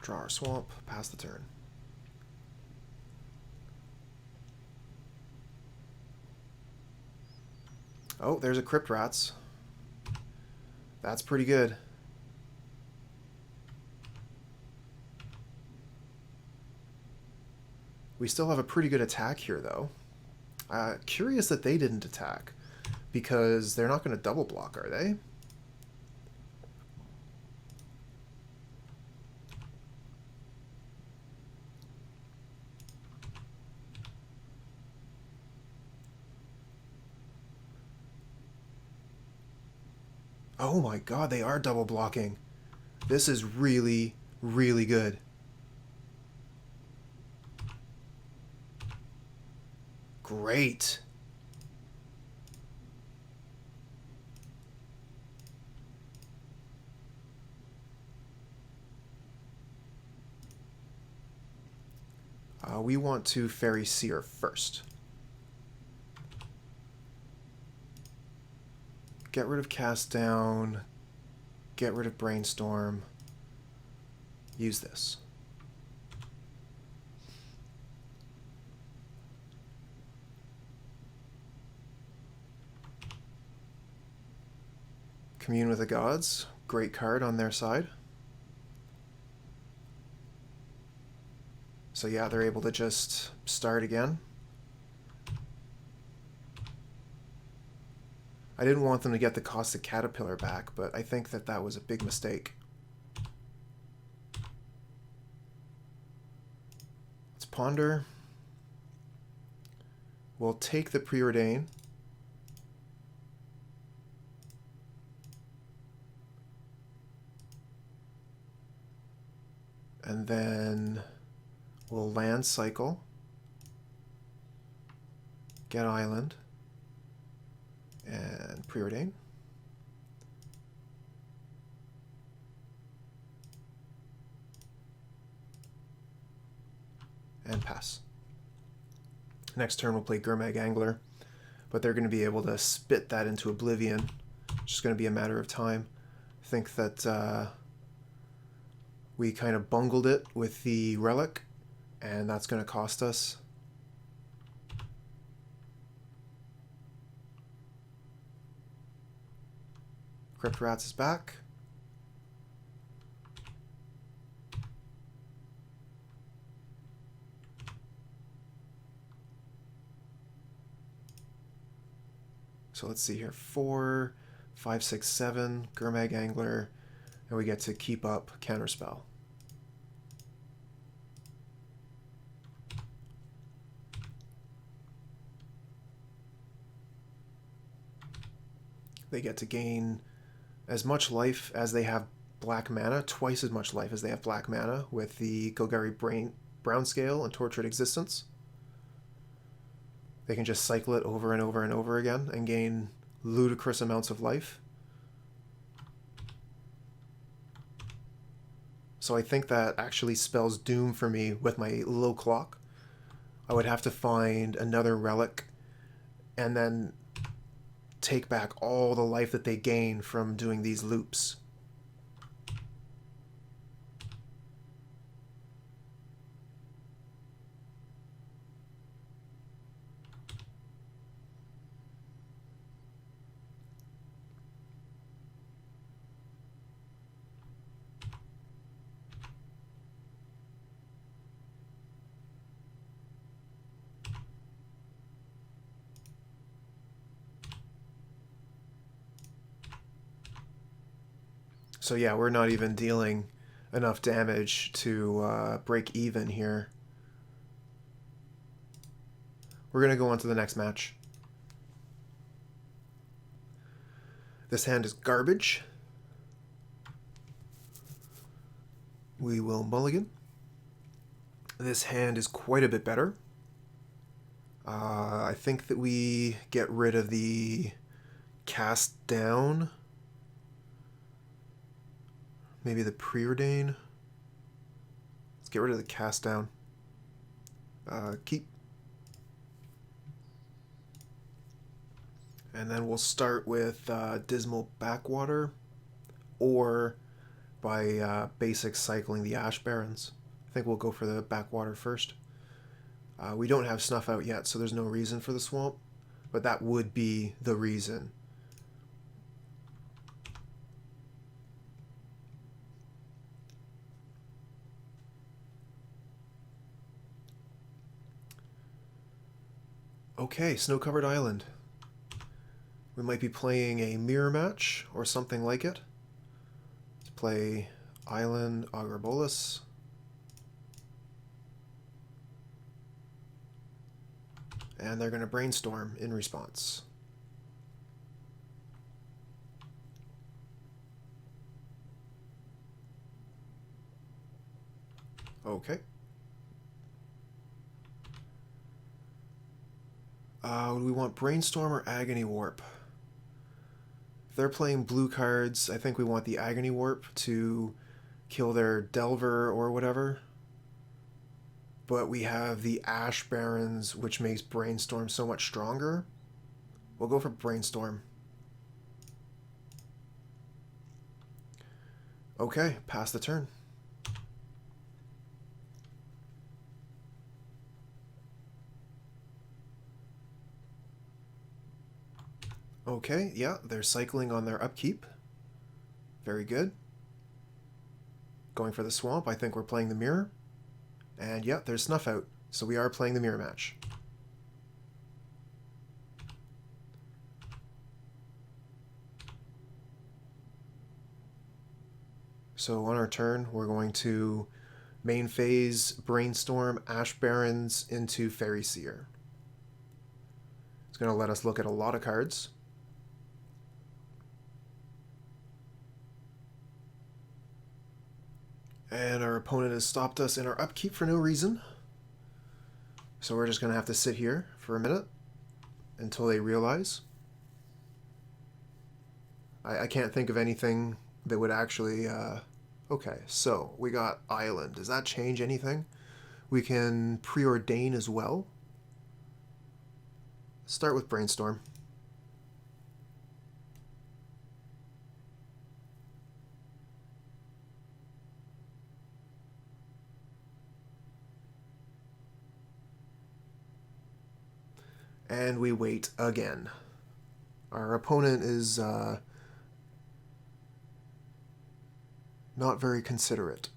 A: Draw our swamp, pass the turn. Oh, there's a Crypt Rats. That's pretty good. We still have a pretty good attack here, though. Curious that they didn't attack, because they're not going to double block, are they? Oh my god, they are double blocking. This is really, really good. Great. We want to Faerie Seer first. Get rid of Cast Down. Get rid of Brainstorm. Use this. Commune with the Gods. Great card on their side. So yeah, they're able to just start again. I didn't want them to get the Caustic Caterpillar back, but I think that that was a big mistake. Let's ponder. We'll take the Preordain. And then we'll land cycle. Get island. And Preordain. And pass. Next turn we'll play Gurmag Angler, but they're going to be able to spit that into oblivion. It's just going to be a matter of time. I think that we kind of bungled it with the Relic, and that's going to cost us. Crypt Rats is back. So let's see here. 4, 5, 6, 7, Gurmag Angler, and we get to keep up Counterspell. They get to gain as much life as they have black mana, twice as much life as they have black mana with the Golgari Brown Scale and Tortured Existence. They can just cycle it over and over and over again and gain ludicrous amounts of life. So I think that actually spells doom for me with my low clock. I would have to find another relic and then take back all the life that they gain from doing these loops. So yeah, we're not even dealing enough damage to break even here. We're going to go on to the next match. This hand is garbage. We will mulligan. This hand is quite a bit better. I think that we get rid of the cast down. Maybe the Preordain. Let's get rid of the cast down. Keep. And then we'll start with Dismal Backwater, or by basic cycling the Ash Barrens. I think we'll go for the Backwater first. We don't have Snuff Out yet, so there's no reason for the swamp, but that would be the reason. Okay, Snow-Covered Island. We might be playing a mirror match or something like it. Let's play Island, Augur of Bolas. And they're going to Brainstorm in response. Okay. Do we want Brainstorm or Agony Warp? If they're playing blue cards, I think we want the Agony Warp to kill their Delver or whatever. But we have the Ash Barrens, which makes Brainstorm so much stronger. We'll go for Brainstorm. Okay, pass the turn. Okay, yeah, they're cycling on their upkeep. Very good. Going for the swamp, I think we're playing the mirror. And yeah, there's Snuff Out, so we are playing the mirror match. So on our turn, we're going to main phase, Brainstorm, Ash Barrens into Faerie Seer. It's going to let us look at a lot of cards. And our opponent has stopped us in our upkeep for no reason. So we're just going to have to sit here for a minute until they realize. I can't think of anything that would actually... Okay, so we got Island. Does that change anything? We can Preordain as well. Start with Brainstorm. And we wait again. Our opponent is not very considerate.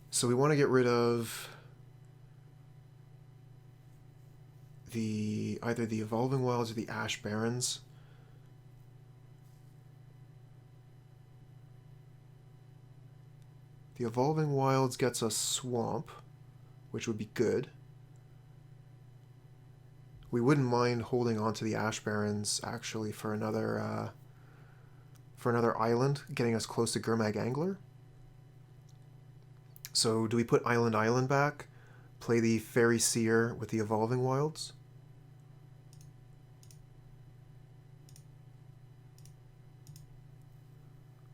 A: So we want to get rid of either the Evolving Wilds or the Ash Barrens. The Evolving Wilds gets us Swamp, which would be good. We wouldn't mind holding on to the Ash Barrens actually for another island, getting us close to Gurmag Angler. So do we put Island back, play the Faerie Seer with the Evolving Wilds?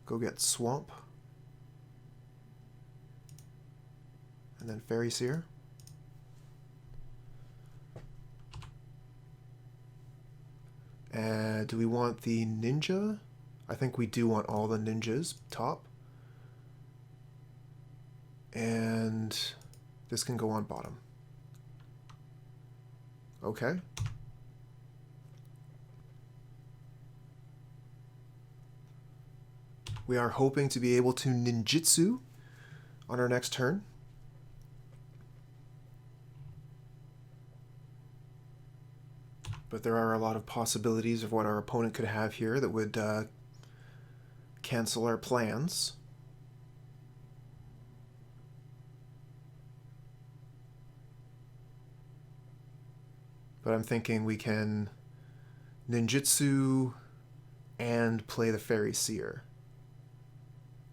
A: Go get Swamp. And then Faerie Seer. Do we want the ninja? I think we do want all the ninjas top. And this can go on bottom. Okay. We are hoping to be able to ninjutsu on our next turn. But there are a lot of possibilities of what our opponent could have here that would cancel our plans. But I'm thinking we can ninjutsu and play the Faerie Seer.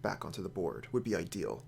A: back onto the board. Would be ideal.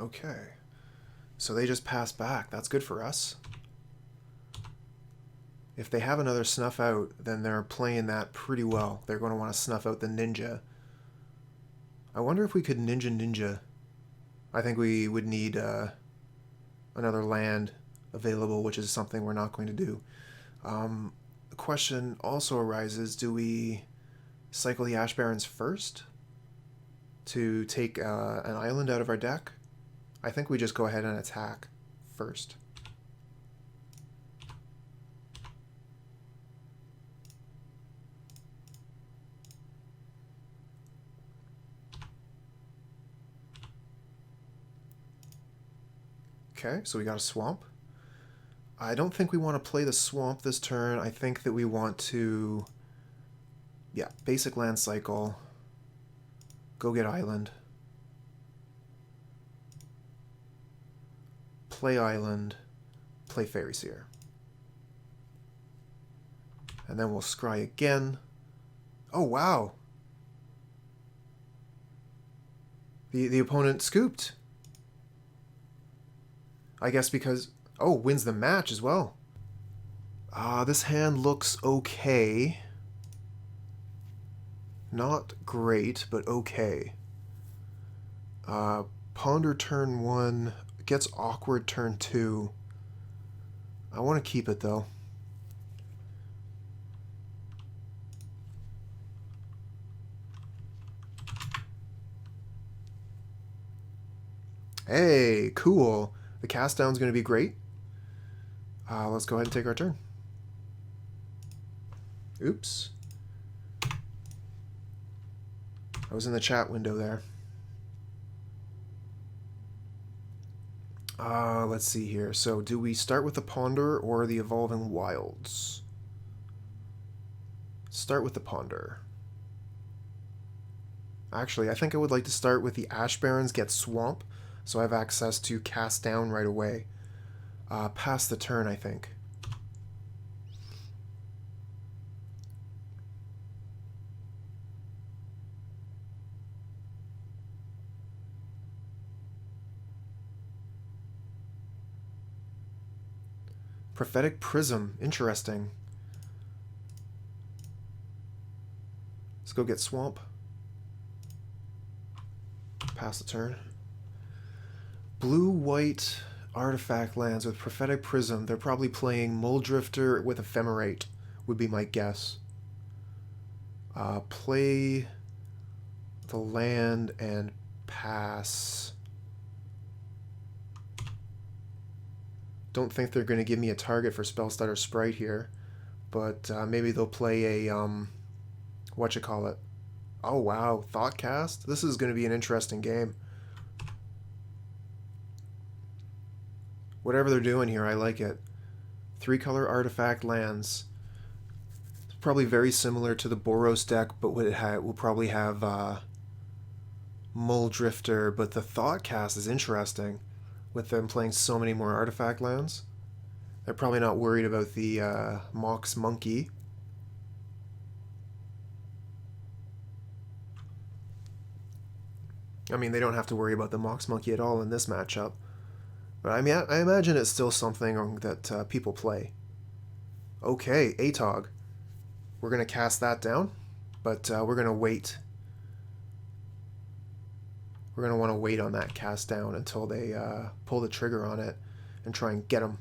A: Okay, so they just passed back. That's good for us. If they have another Snuff Out, then they're playing that pretty well. They're going to want to snuff out the Ninja. I wonder if we could Ninja. I think we would need another land available, which is something we're not going to do. The question also arises, do we cycle the Ash Barrens first to take an island out of our deck? I think we just go ahead and attack first. Okay, so we got a swamp. I don't think we want to play the swamp this turn. I think that we want to, yeah, basic land cycle, go get island, play island, play Faerie Seer. And then we'll scry again. Oh, wow. The opponent scooped. I guess because... Oh, wins the match as well. This hand looks okay. Not great, but okay. Ponder turn 1... Gets awkward turn 2. I want to keep it though. Hey, cool. The cast down's going to be great. Let's go ahead and take our turn. Oops. I was in the chat window there. Let's see here. So, do we start with the Ponder or the Evolving Wilds? Start with the Ponder. Actually, I think I would like to start with the Ash Barrens, get Swamp, so I have access to cast down right away. Pass the turn, I think. Prophetic Prism. Interesting. Let's go get Swamp. Pass the turn. Blue-white artifact lands with Prophetic Prism. They're probably playing Muldrifter with Ephemerate, would be my guess. Play the land and pass. Don't think they're going to give me a target for Spellstutter Sprite here, but maybe they'll play a, whatchamacallit. Oh wow, Thoughtcast? This is going to be an interesting game. Whatever they're doing here, I like it. 3-color artifact lands. It's probably very similar to the Boros deck, but we'll probably have Muldrifter, but the Thoughtcast is interesting. With them playing so many more artifact lands. They're probably not worried about the Mox Monkey. I mean, they don't have to worry about the Mox Monkey at all in this matchup. But I mean, I imagine it's still something that people play. Okay, Atog. We're going to cast that down, but we're going to wait. We're going to want to wait on that cast down until they pull the trigger on it and try and get them.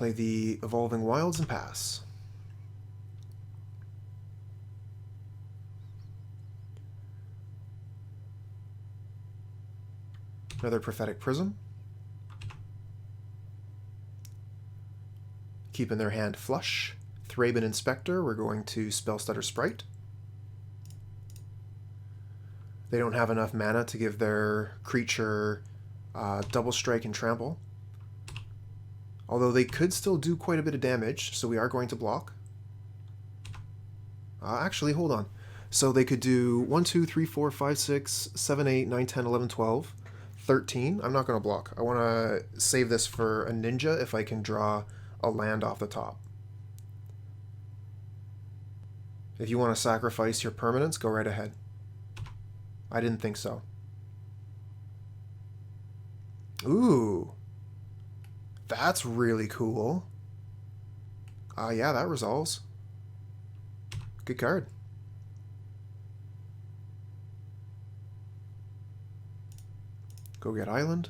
A: Play the Evolving Wilds and pass. Another Prophetic Prism. Keeping their hand flush. Thraben Inspector, we're going to Spellstutter Sprite. They don't have enough mana to give their creature double strike and trample. Although they could still do quite a bit of damage, so we are going to block. Actually, hold on. So they could do 1, 2, 3, 4, 5, 6, 7, 8, 9, 10, 11, 12, 13. I'm not going to block. I want to save this for a ninja if I can draw a land off the top. If you want to sacrifice your permanents, go right ahead. I didn't think so. Ooh. That's really cool. Yeah, that resolves. Good card. Go get Island.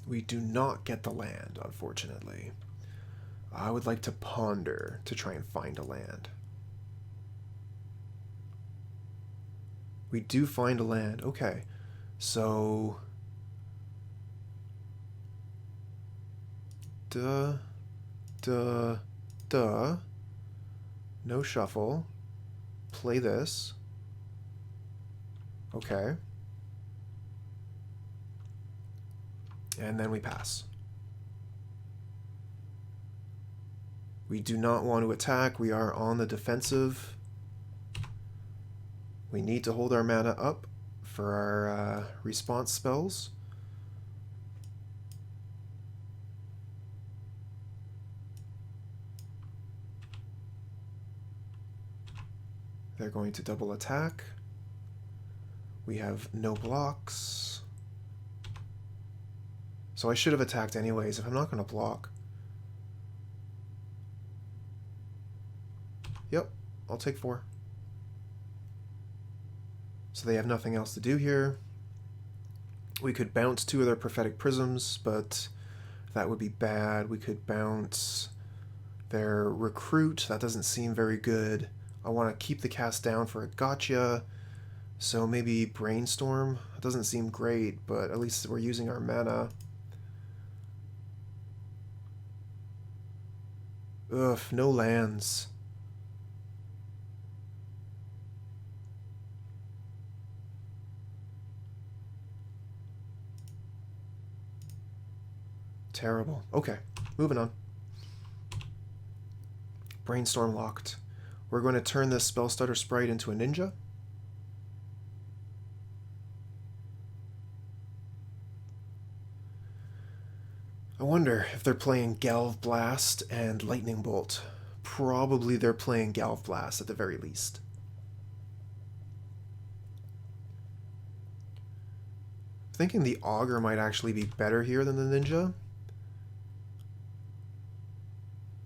A: We do not get the land, unfortunately. I would like to ponder to try and find a land. We do find a land. Okay. So... No shuffle. Play this. Okay. And then we pass. We do not want to attack. We are on the defensive. We need to hold our mana up for our response spells. They're going to double attack. We have no blocks. So I should have attacked anyways if I'm not going to block. Yep, I'll take 4. So they have nothing else to do here. We could bounce 2 of their Prophetic Prisms, but that would be bad. We could bounce their Recruit. That doesn't seem very good. I want to keep the cast down for a gotcha. So maybe Brainstorm. It doesn't seem great, but at least we're using our mana. Ugh, no lands. Terrible. Okay, moving on. Brainstorm locked. We're going to turn this Spellstutter Sprite into a ninja. I wonder if they're playing Galvblast and Lightning Bolt. Probably they're playing Galvblast at the very least. Thinking the Augur might actually be better here than the ninja.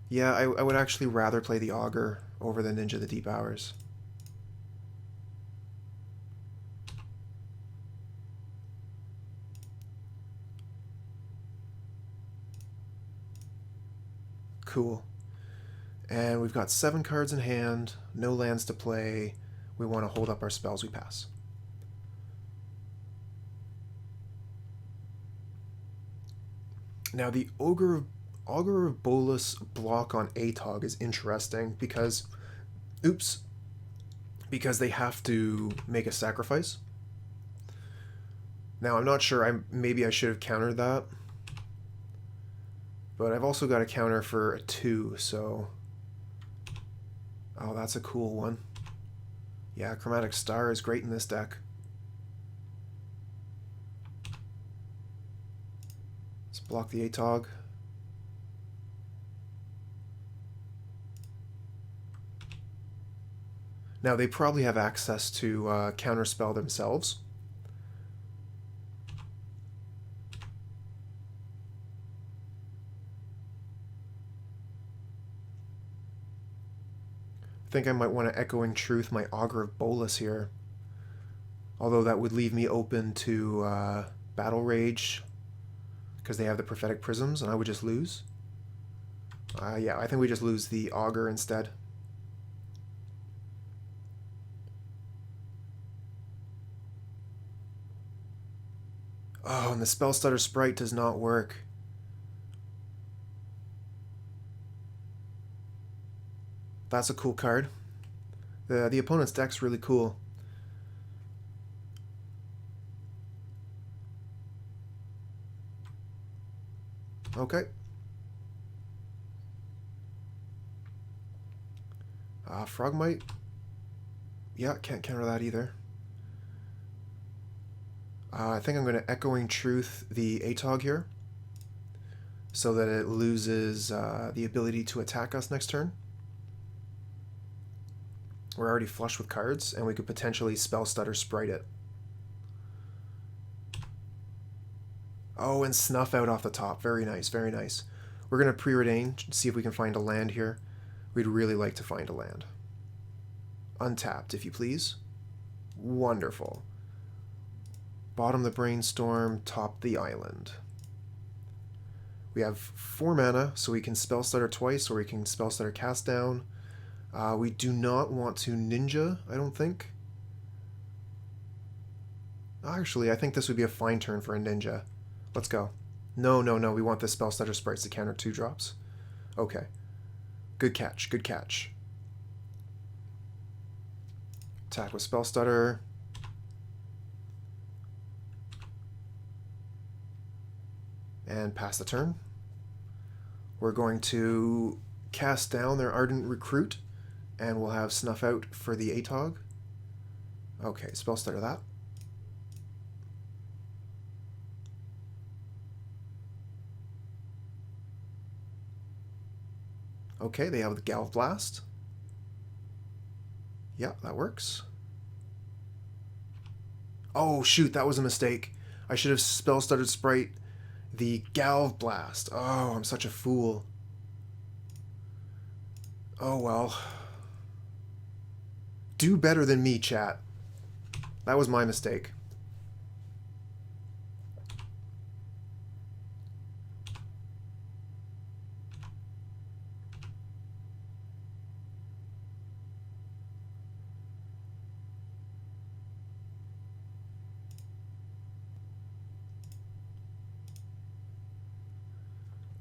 A: Yeah, I would actually rather play the Augur over the Ninja the Deep Hours. Cool. And we've got 7 cards in hand, no lands to play. We want to hold up our spells, we pass. Now the Augur of Bolas block on Atog is interesting because, because they have to make a sacrifice. Now I'm not sure, maybe I should have countered that. But I've also got a counter for a 2, so... Oh, that's a cool one. Yeah, Chromatic Star is great in this deck. Let's block the Atog. Now, they probably have access to Counterspell themselves. I think I might want to Echoing Truth my Augur of Bolas here. Although that would leave me open to Battle Rage, because they have the Prophetic Prisms, and I would just lose. Yeah, I think we just lose the Augur instead. Oh, and the Spellstutter Sprite does not work. That's a cool card. The opponent's deck's really cool. Okay. Frogmite. Yeah, can't counter that either. I think I'm going to Echoing Truth the Atog here, so that it loses the ability to attack us next turn. We're already flush with cards, and we could potentially Spellstutter Sprite it. Oh, and Snuff Out off the top. Very nice, very nice. We're going to Preordain, see if we can find a land here. We'd really like to find a land. Untapped, if you please. Wonderful. Bottom the Brainstorm, top the island. We have 4 mana, so we can Spellstutter twice, or we can Spellstutter Cast Down. We do not want to Ninja, I don't think. Actually, I think this would be a fine turn for a Ninja. Let's go. No, no, no, we want the Spellstutter Sprites to counter 2 drops. Okay. Good catch, good catch. Attack with Spellstutter. And pass the turn. We're going to cast down their Ardent Recruit, and we'll have Snuff Out for the Atog. Okay, Spellstutter that. Okay, they have the Gurmag. Yeah, that works. Oh, shoot, that was a mistake. I should have Spellstuttered Sprite the Gurmag. Oh, I'm such a fool. Oh, well. Do better than me, chat. That was my mistake.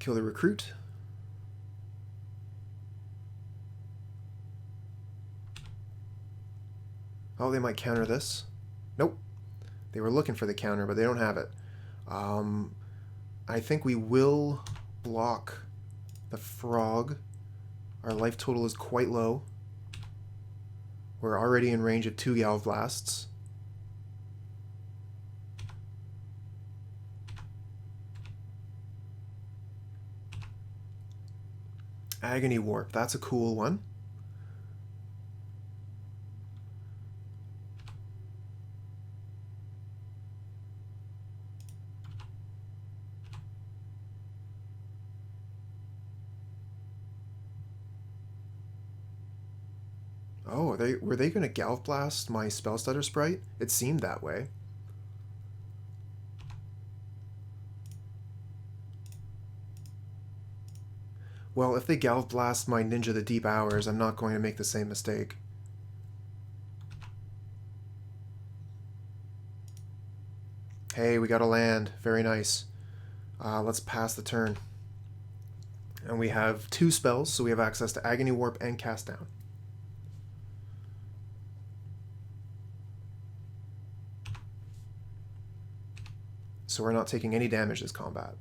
A: Kill the recruit. Oh, they might counter this. Nope. They were looking for the counter, but they don't have it. I think we will block the frog. Our life total is quite low. We're already in range of 2 Gurmag. Agony Warp, that's a cool one. Oh, were they going to Gurmag my Spellstutter Sprite? It seemed that way. Well, if they Gurmag my Ninja the Deep Hours, I'm not going to make the same mistake. Hey, we got a land. Very nice. Let's pass the turn. And we have 2 spells, so we have access to Agony Warp and Cast Down. So we're not taking any damage this combat.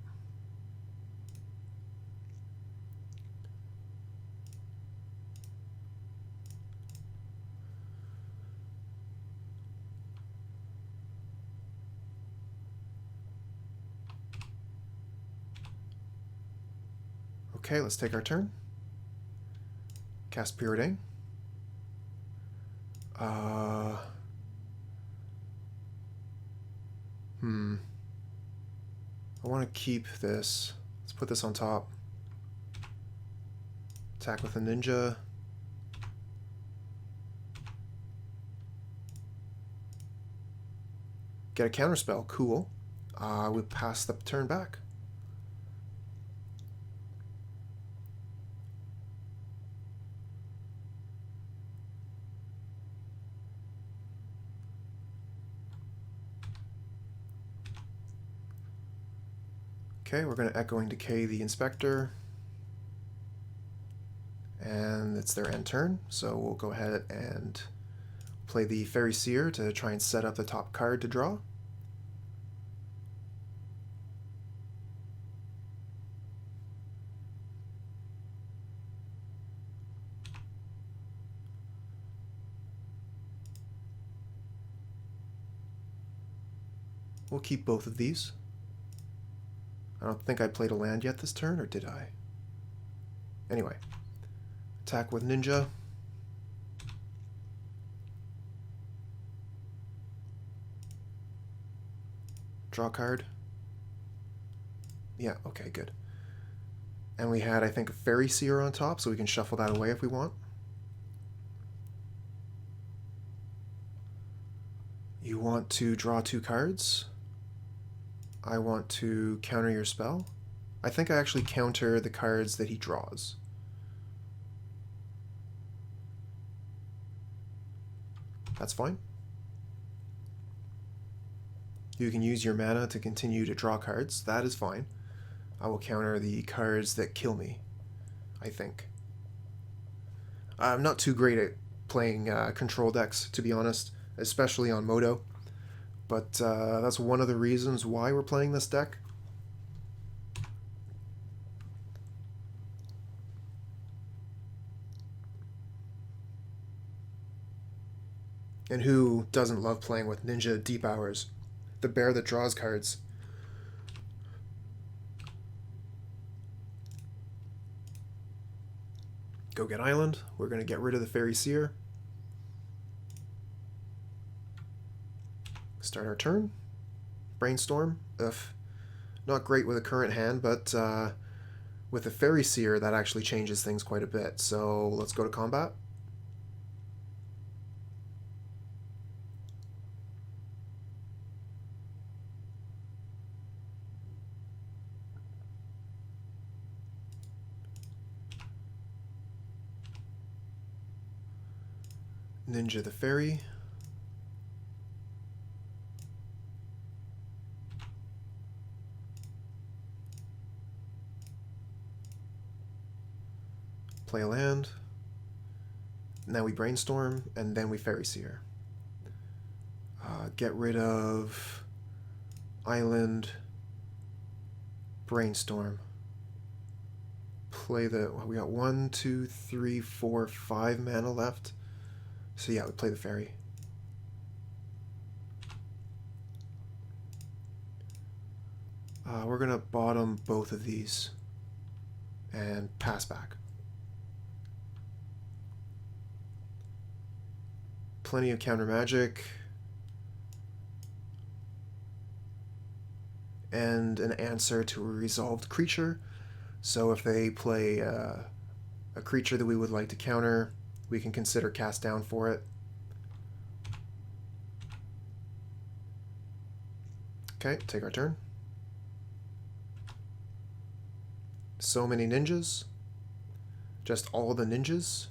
A: Okay, let's take our turn. Cast Preordain. I want to keep this. Let's put this on top. Attack with a ninja. Get a counterspell. Cool. We pass the turn back. Okay, we're going to Echoing Decay the Inspector. And it's their end turn, so we'll go ahead and play the Faerie Seer to try and set up the top card to draw. We'll keep both of these. I don't think I played a land yet this turn, or did I? Anyway, attack with ninja. Draw card. Yeah, okay, good. And we had, I think, a Faerie Seer on top, so we can shuffle that away if we want. You want to draw 2 cards. I want to counter your spell. I think I actually counter the cards that he draws. That's fine. You can use your mana to continue to draw cards. That is fine. I will counter the cards that kill me, I think. I'm not too great at playing control decks, to be honest, especially on Moto. But that's one of the reasons why we're playing this deck. And who doesn't love playing with Ninja Deep Hours, the bear that draws cards? Go get Island. We're going to get rid of the Faerie Seer. Start our turn. Brainstorm. Ugh. Not great with a current hand, but with the Faerie Seer, that actually changes things quite a bit. So let's go to combat. Ninja the Fairy. Play a land. Now we Brainstorm, and then we Faerie Seer. Get rid of Island. Brainstorm. Play the... Well, we got 1, 2, 3, 4, 5 mana left. So yeah, we play the Fairy. We're going to bottom both of these and pass back. Plenty of counter magic. And an answer to a resolved creature. So if they play a creature that we would like to counter, we can consider cast down for it. Okay, take our turn. So many ninjas. Just all the ninjas.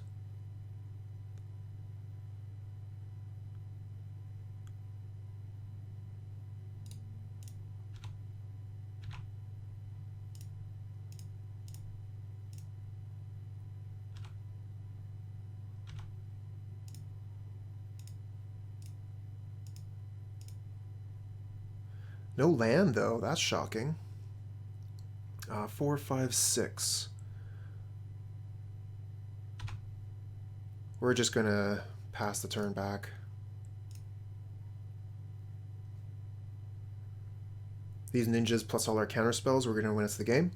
A: No land, though. That's shocking. 4, 5, 6. We're just going to pass the turn back. These ninjas plus all our counter spells, we're going to win us the game.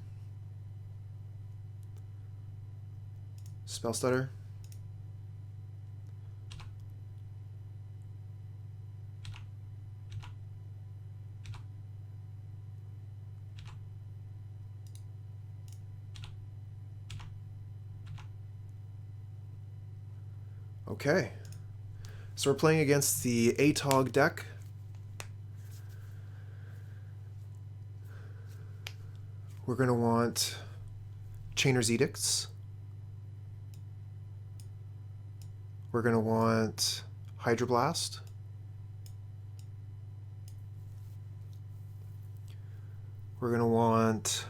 A: Spellstutter. Okay. So we're playing against the ATOG deck. We're going to want Chainer's Edicts. We're going to want Hydroblast. We're going to want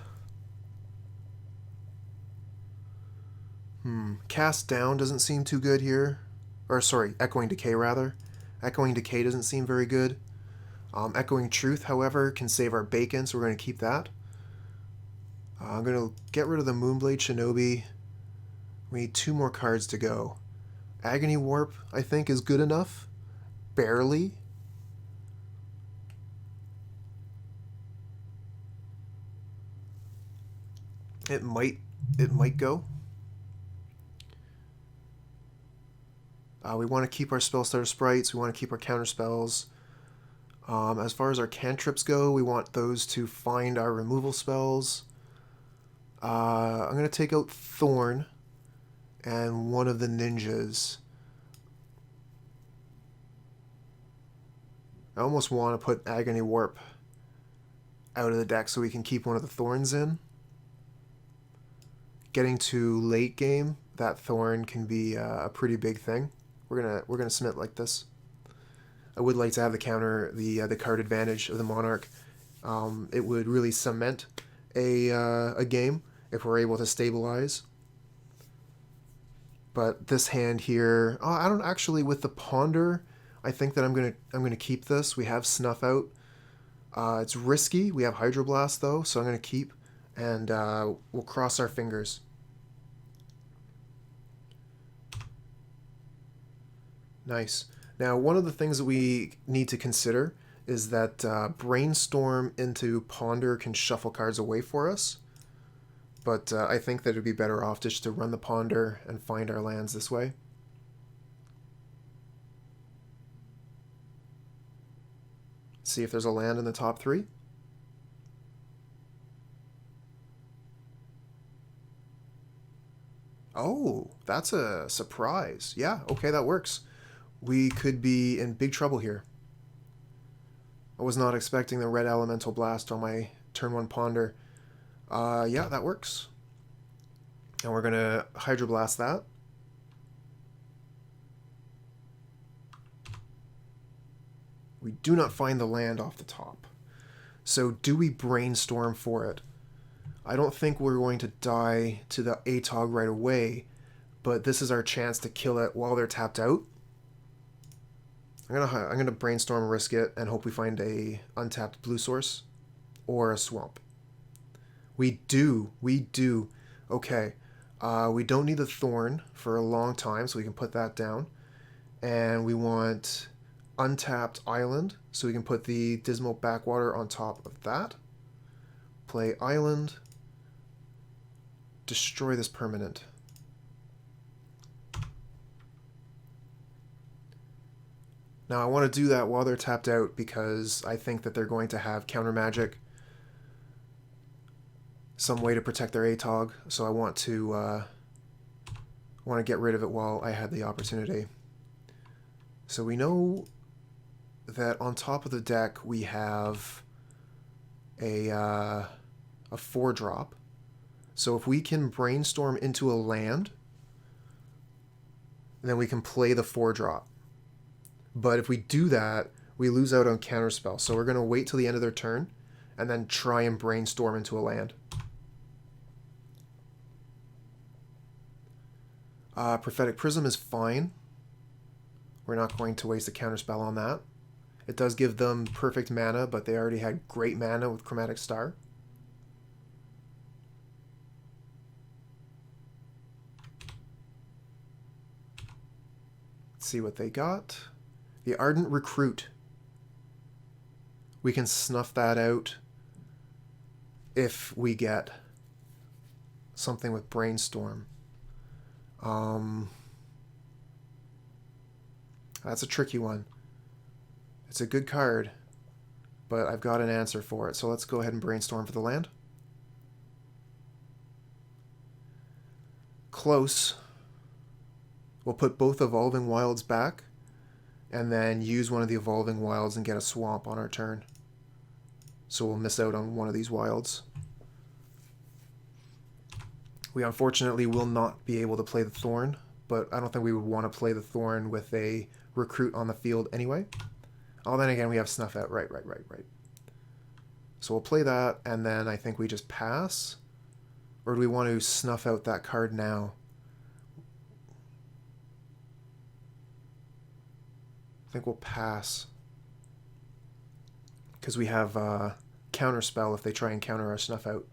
A: Cast Down doesn't seem too good here. Or sorry, Echoing Decay rather. Echoing Decay doesn't seem very good. Echoing Truth, however, can save our bacon, so we're going to keep that. I'm going to get rid of the Moonblade Shinobi. We need 2 more cards to go. Agony Warp, I think, is good enough. Barely. It might go. We want to keep our Spellstutter Sprites. We want to keep our Counterspells. As far as our cantrips go, we want those to find our removal spells. I'm going to take out Thorn and one of the ninjas. I almost want to put Agony Warp out of the deck so we can keep one of the Thorns in. Getting to late game, that Thorn can be a pretty big thing. We're gonna submit like this. I would like to have the counter, the card advantage of the Monarch. It would really cement a game if we're able to stabilize. But this hand here, I don't actually, with the Ponder, I think that I'm gonna keep this. We have Snuff Out. It's risky. We have Hydroblast though, so I'm gonna keep, and we'll cross our fingers. Nice. Now, one of the things that we need to consider is that Brainstorm into Ponder can shuffle cards away for us. But I think that it would be better off just to run the Ponder and find our lands this way. See if there's a land in the top 3. Oh, that's a surprise. Yeah, okay, that works. We could be in big trouble here. I was not expecting the red elemental blast on my turn 1 Ponder. Yeah, that works. And we're going to Hydroblast that. We do not find the land off the top. So do we Brainstorm for it? I don't think we're going to die to the ATOG right away, but this is our chance to kill it while they're tapped out. I'm gonna Brainstorm, risk it, and hope we find a untapped blue source or a swamp. We do. Okay. We don't need the Thorn for a long time, so we can put that down. And we want untapped island, so we can put the Dismal Backwater on top of that. Play island. Destroy this permanent. Now I want to do that while they're tapped out because I think that they're going to have counter magic, some way to protect their ATOG, so I want to get rid of it while I had the opportunity. So we know that on top of the deck we have a 4-drop. So if we can Brainstorm into a land, then we can play the 4-drop. But if we do that, we lose out on Counterspell. So we're going to wait till the end of their turn and then try and Brainstorm into a land. Prophetic Prism is fine. We're not going to waste a Counterspell on that. It does give them perfect mana, but they already had great mana with Chromatic Star. Let's see what they got. The Ardent Recruit. We can snuff that out if we get something with Brainstorm. That's a tricky one. It's a good card, but I've got an answer for it. So let's go ahead and brainstorm for the land. Close. We'll put both Evolving Wilds back, and then use one of the Evolving Wilds and get a swamp on our turn. So we'll miss out on one of these wilds. We unfortunately will not be able to play the Thorn, but I don't think we would want to play the Thorn with a recruit on the field anyway. Oh, then again, we have Snuff Out. Right. So we'll play that, and then I think we just pass. Or do we want to snuff out that card now? I think we'll pass. Because we have Counterspell if they try and counter our Snuff Out.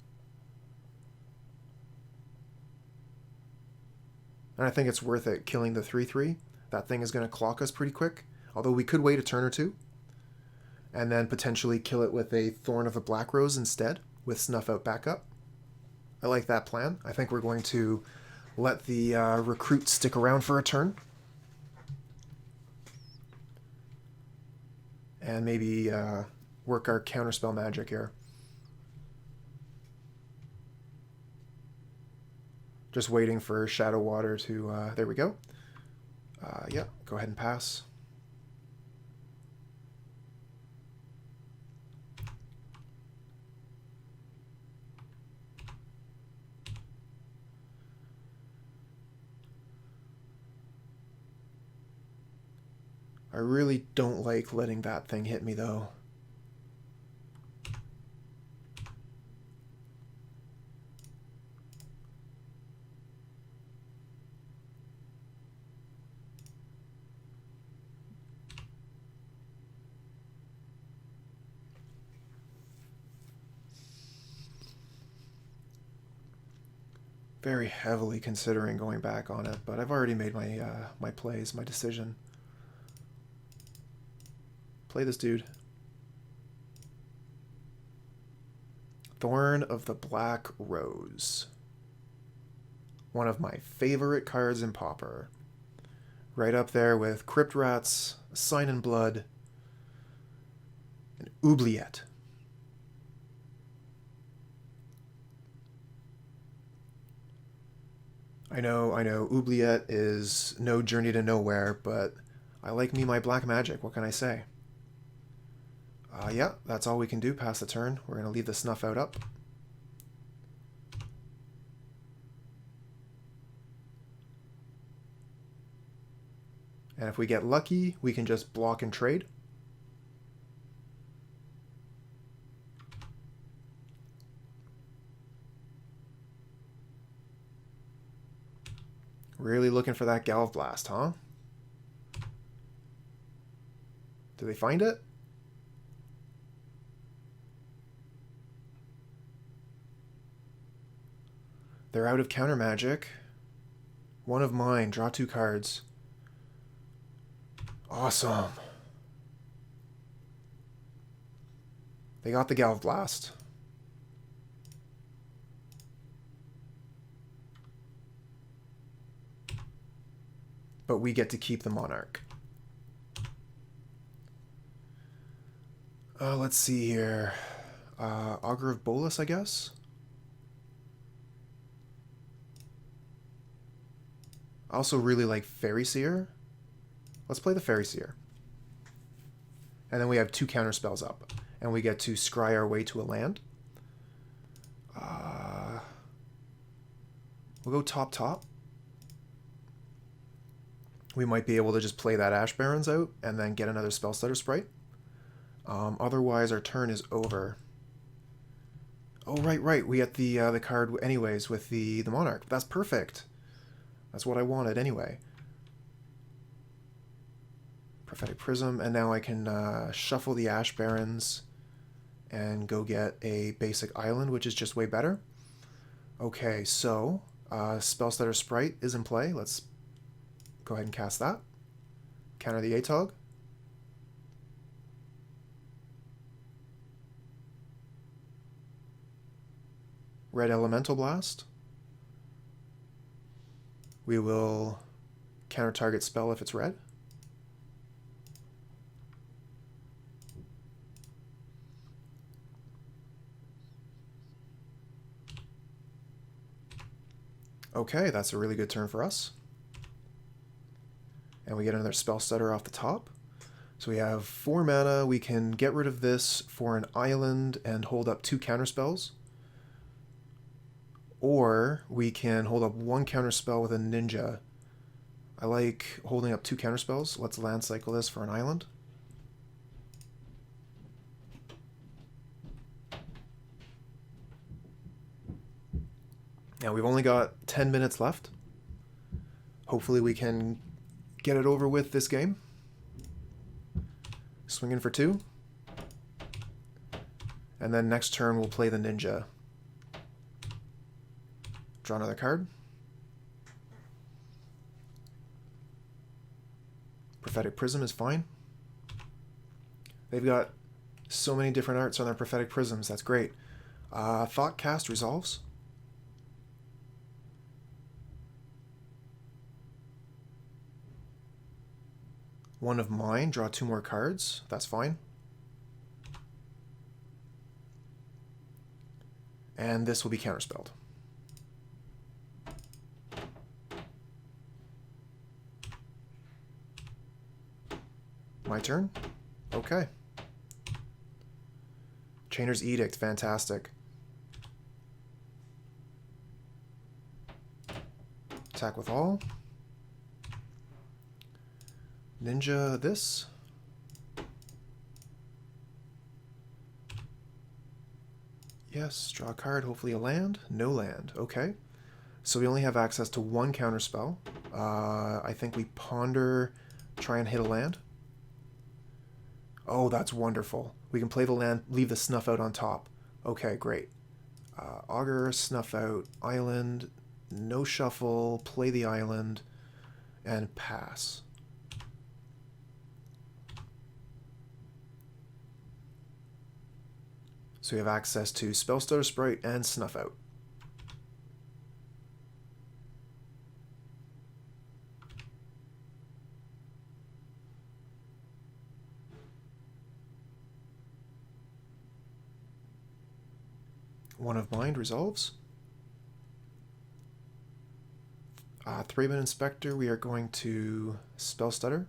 A: And I think it's worth it killing the 3/3. That thing is going to clock us pretty quick. Although we could wait a turn or two. And then potentially kill it with a Thorn of the Black Rose instead, with Snuff Out backup. I like that plan. I think we're going to let the recruit stick around for a turn. And maybe work our Counterspell magic here. Just waiting for Shadow Water to... there we go. Yeah, go ahead and pass. I really don't like letting that thing hit me, though. Very heavily considering going back on it, but I've already made my my plays, my decision. Play this dude. Thorn of the Black Rose. One of my favorite cards in Pauper. Right up there with Crypt Rats, Sign in Blood, and Oubliette. I know, Oubliette is no Journey to Nowhere, but I like me my black magic, what can I say? Yeah, that's all we can do past the turn. We're going to leave the Snuff Out up. And if we get lucky, we can just block and trade. Really looking for that Galvblast, huh? Do they find it? They're out of counter magic. One of mine. Draw 2 cards. Awesome. They got the Galvblast. But we get to keep the Monarch. Let's see here. Augur of Bolas, I guess? I also really like Faerie Seer. Let's play the Faerie Seer. And then we have 2 counterspells up. And we get to scry our way to a land. We'll go top. We might be able to just play that Ash Barrens out and then get another Spellstutter Sprite. Otherwise, our turn is over. Oh, right. We get the card anyways with the Monarch. That's perfect. That's what I wanted anyway. Prophetic Prism, and now I can shuffle the Ash Barrens and go get a basic island, which is just way better. Okay, so Spellstutter Sprite is in play. Let's go ahead and cast that. Counter the Atog. Red Elemental Blast. We will counter target spell if it's red. Okay, that's a really good turn for us. And we get another Spellstutter off the top. So we have 4 mana. We can get rid of this for an island and hold up 2 counterspells. Or we can hold up 1 counterspell with a ninja. I like holding up 2 counterspells. Let's land cycle this for an island. Now we've only got 10 minutes left. Hopefully we can get it over with this game. Swinging for 2. And then next turn we'll play the ninja. Draw another card. Prophetic Prism is fine. They've got so many different arts on their Prophetic Prisms. That's great. Thought Cast resolves. One of mine, draw 2 more cards. That's fine. And this will be counterspelled. My turn? Okay. Chainer's Edict, fantastic. Attack with all. Ninja this. Yes, draw a card, hopefully a land. No land, okay. So we only have access to 1 counterspell. I think we ponder, try and hit a land. Oh, that's wonderful. We can play the land, leave the Snuff Out on top. Okay, great. Augur, Snuff Out, island, no shuffle, play the island, and pass. So we have access to Spellstutter Sprite and Snuff Out. One of Mind resolves. Thraben Inspector, we are going to Spellstutter.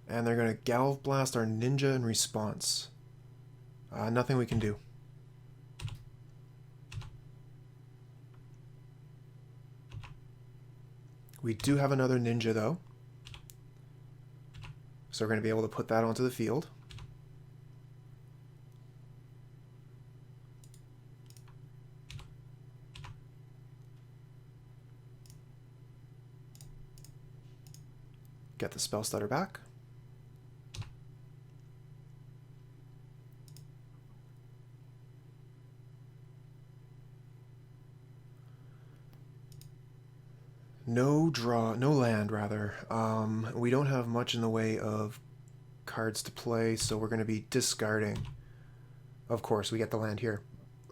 A: And they're going to Hydroblast our ninja in response. Nothing we can do. We do have another ninja though. So we're going to be able to put that onto the field. Get the Spellstutter back. No land rather. We don't have much in the way of cards to play, so we're going to be discarding. Of course, we get the land here.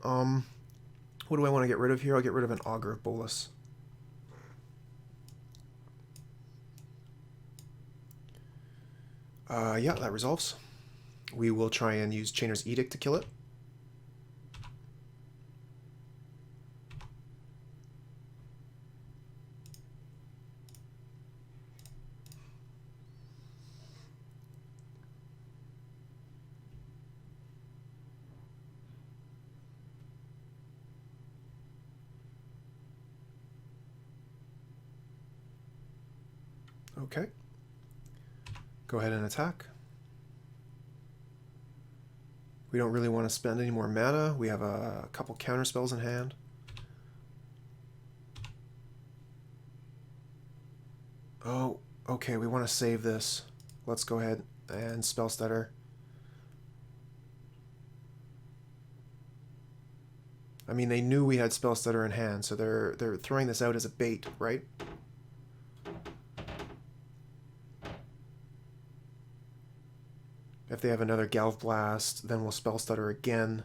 A: What do I want to get rid of here? I'll get rid of an Augur of Bolas. Yeah, that resolves. We will try and use Chainer's Edict to kill it. Okay. Go ahead and attack. We don't really want to spend any more mana. We have a couple counter spells in hand. Oh, okay, we want to save this. Let's go ahead and Spellstutter. I mean, they knew we had Spellstutter in hand, so they're throwing this out as a bait, right? If they have another Hydroblast, then we'll Spellstutter again,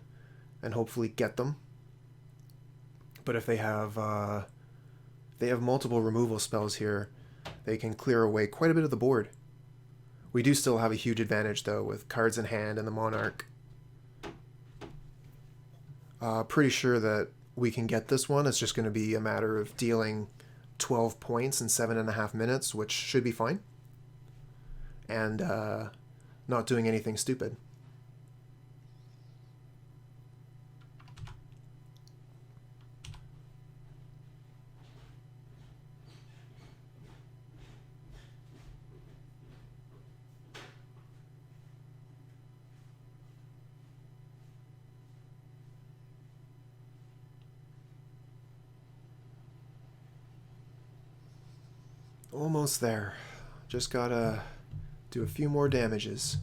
A: and hopefully get them. But if they have multiple removal spells here, they can clear away quite a bit of the board. We do still have a huge advantage though with cards in hand and the Monarch. Pretty sure that we can get this one. It's just going to be a matter of dealing 12 points in 7.5 minutes, which should be fine. And not doing anything stupid. Almost there. Just gotta do a few more damages.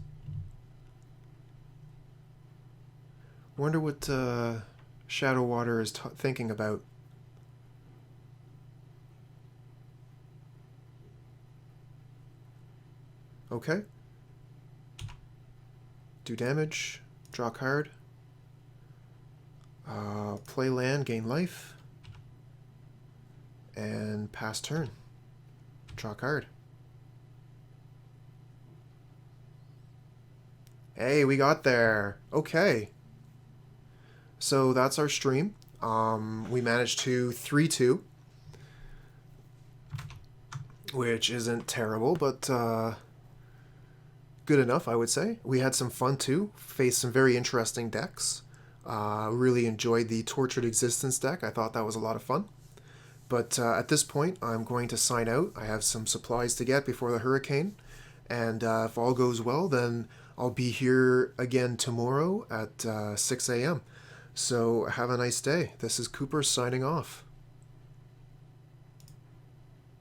A: Wonder what Shadow Water is thinking about. Okay. Do damage. Draw a card. Play land, gain life. And pass turn. Draw a card. Hey, we got there. Okay. So that's our stream. We managed to 3-2. Which isn't terrible, but good enough, I would say. We had some fun too. Faced some very interesting decks. Really enjoyed the Tortured Existence deck. I thought that was a lot of fun. But at this point, I'm going to sign out. I have some supplies to get before the hurricane. And if all goes well, then I'll be here again tomorrow at 6 a.m. So have a nice day. This is Cooper signing off.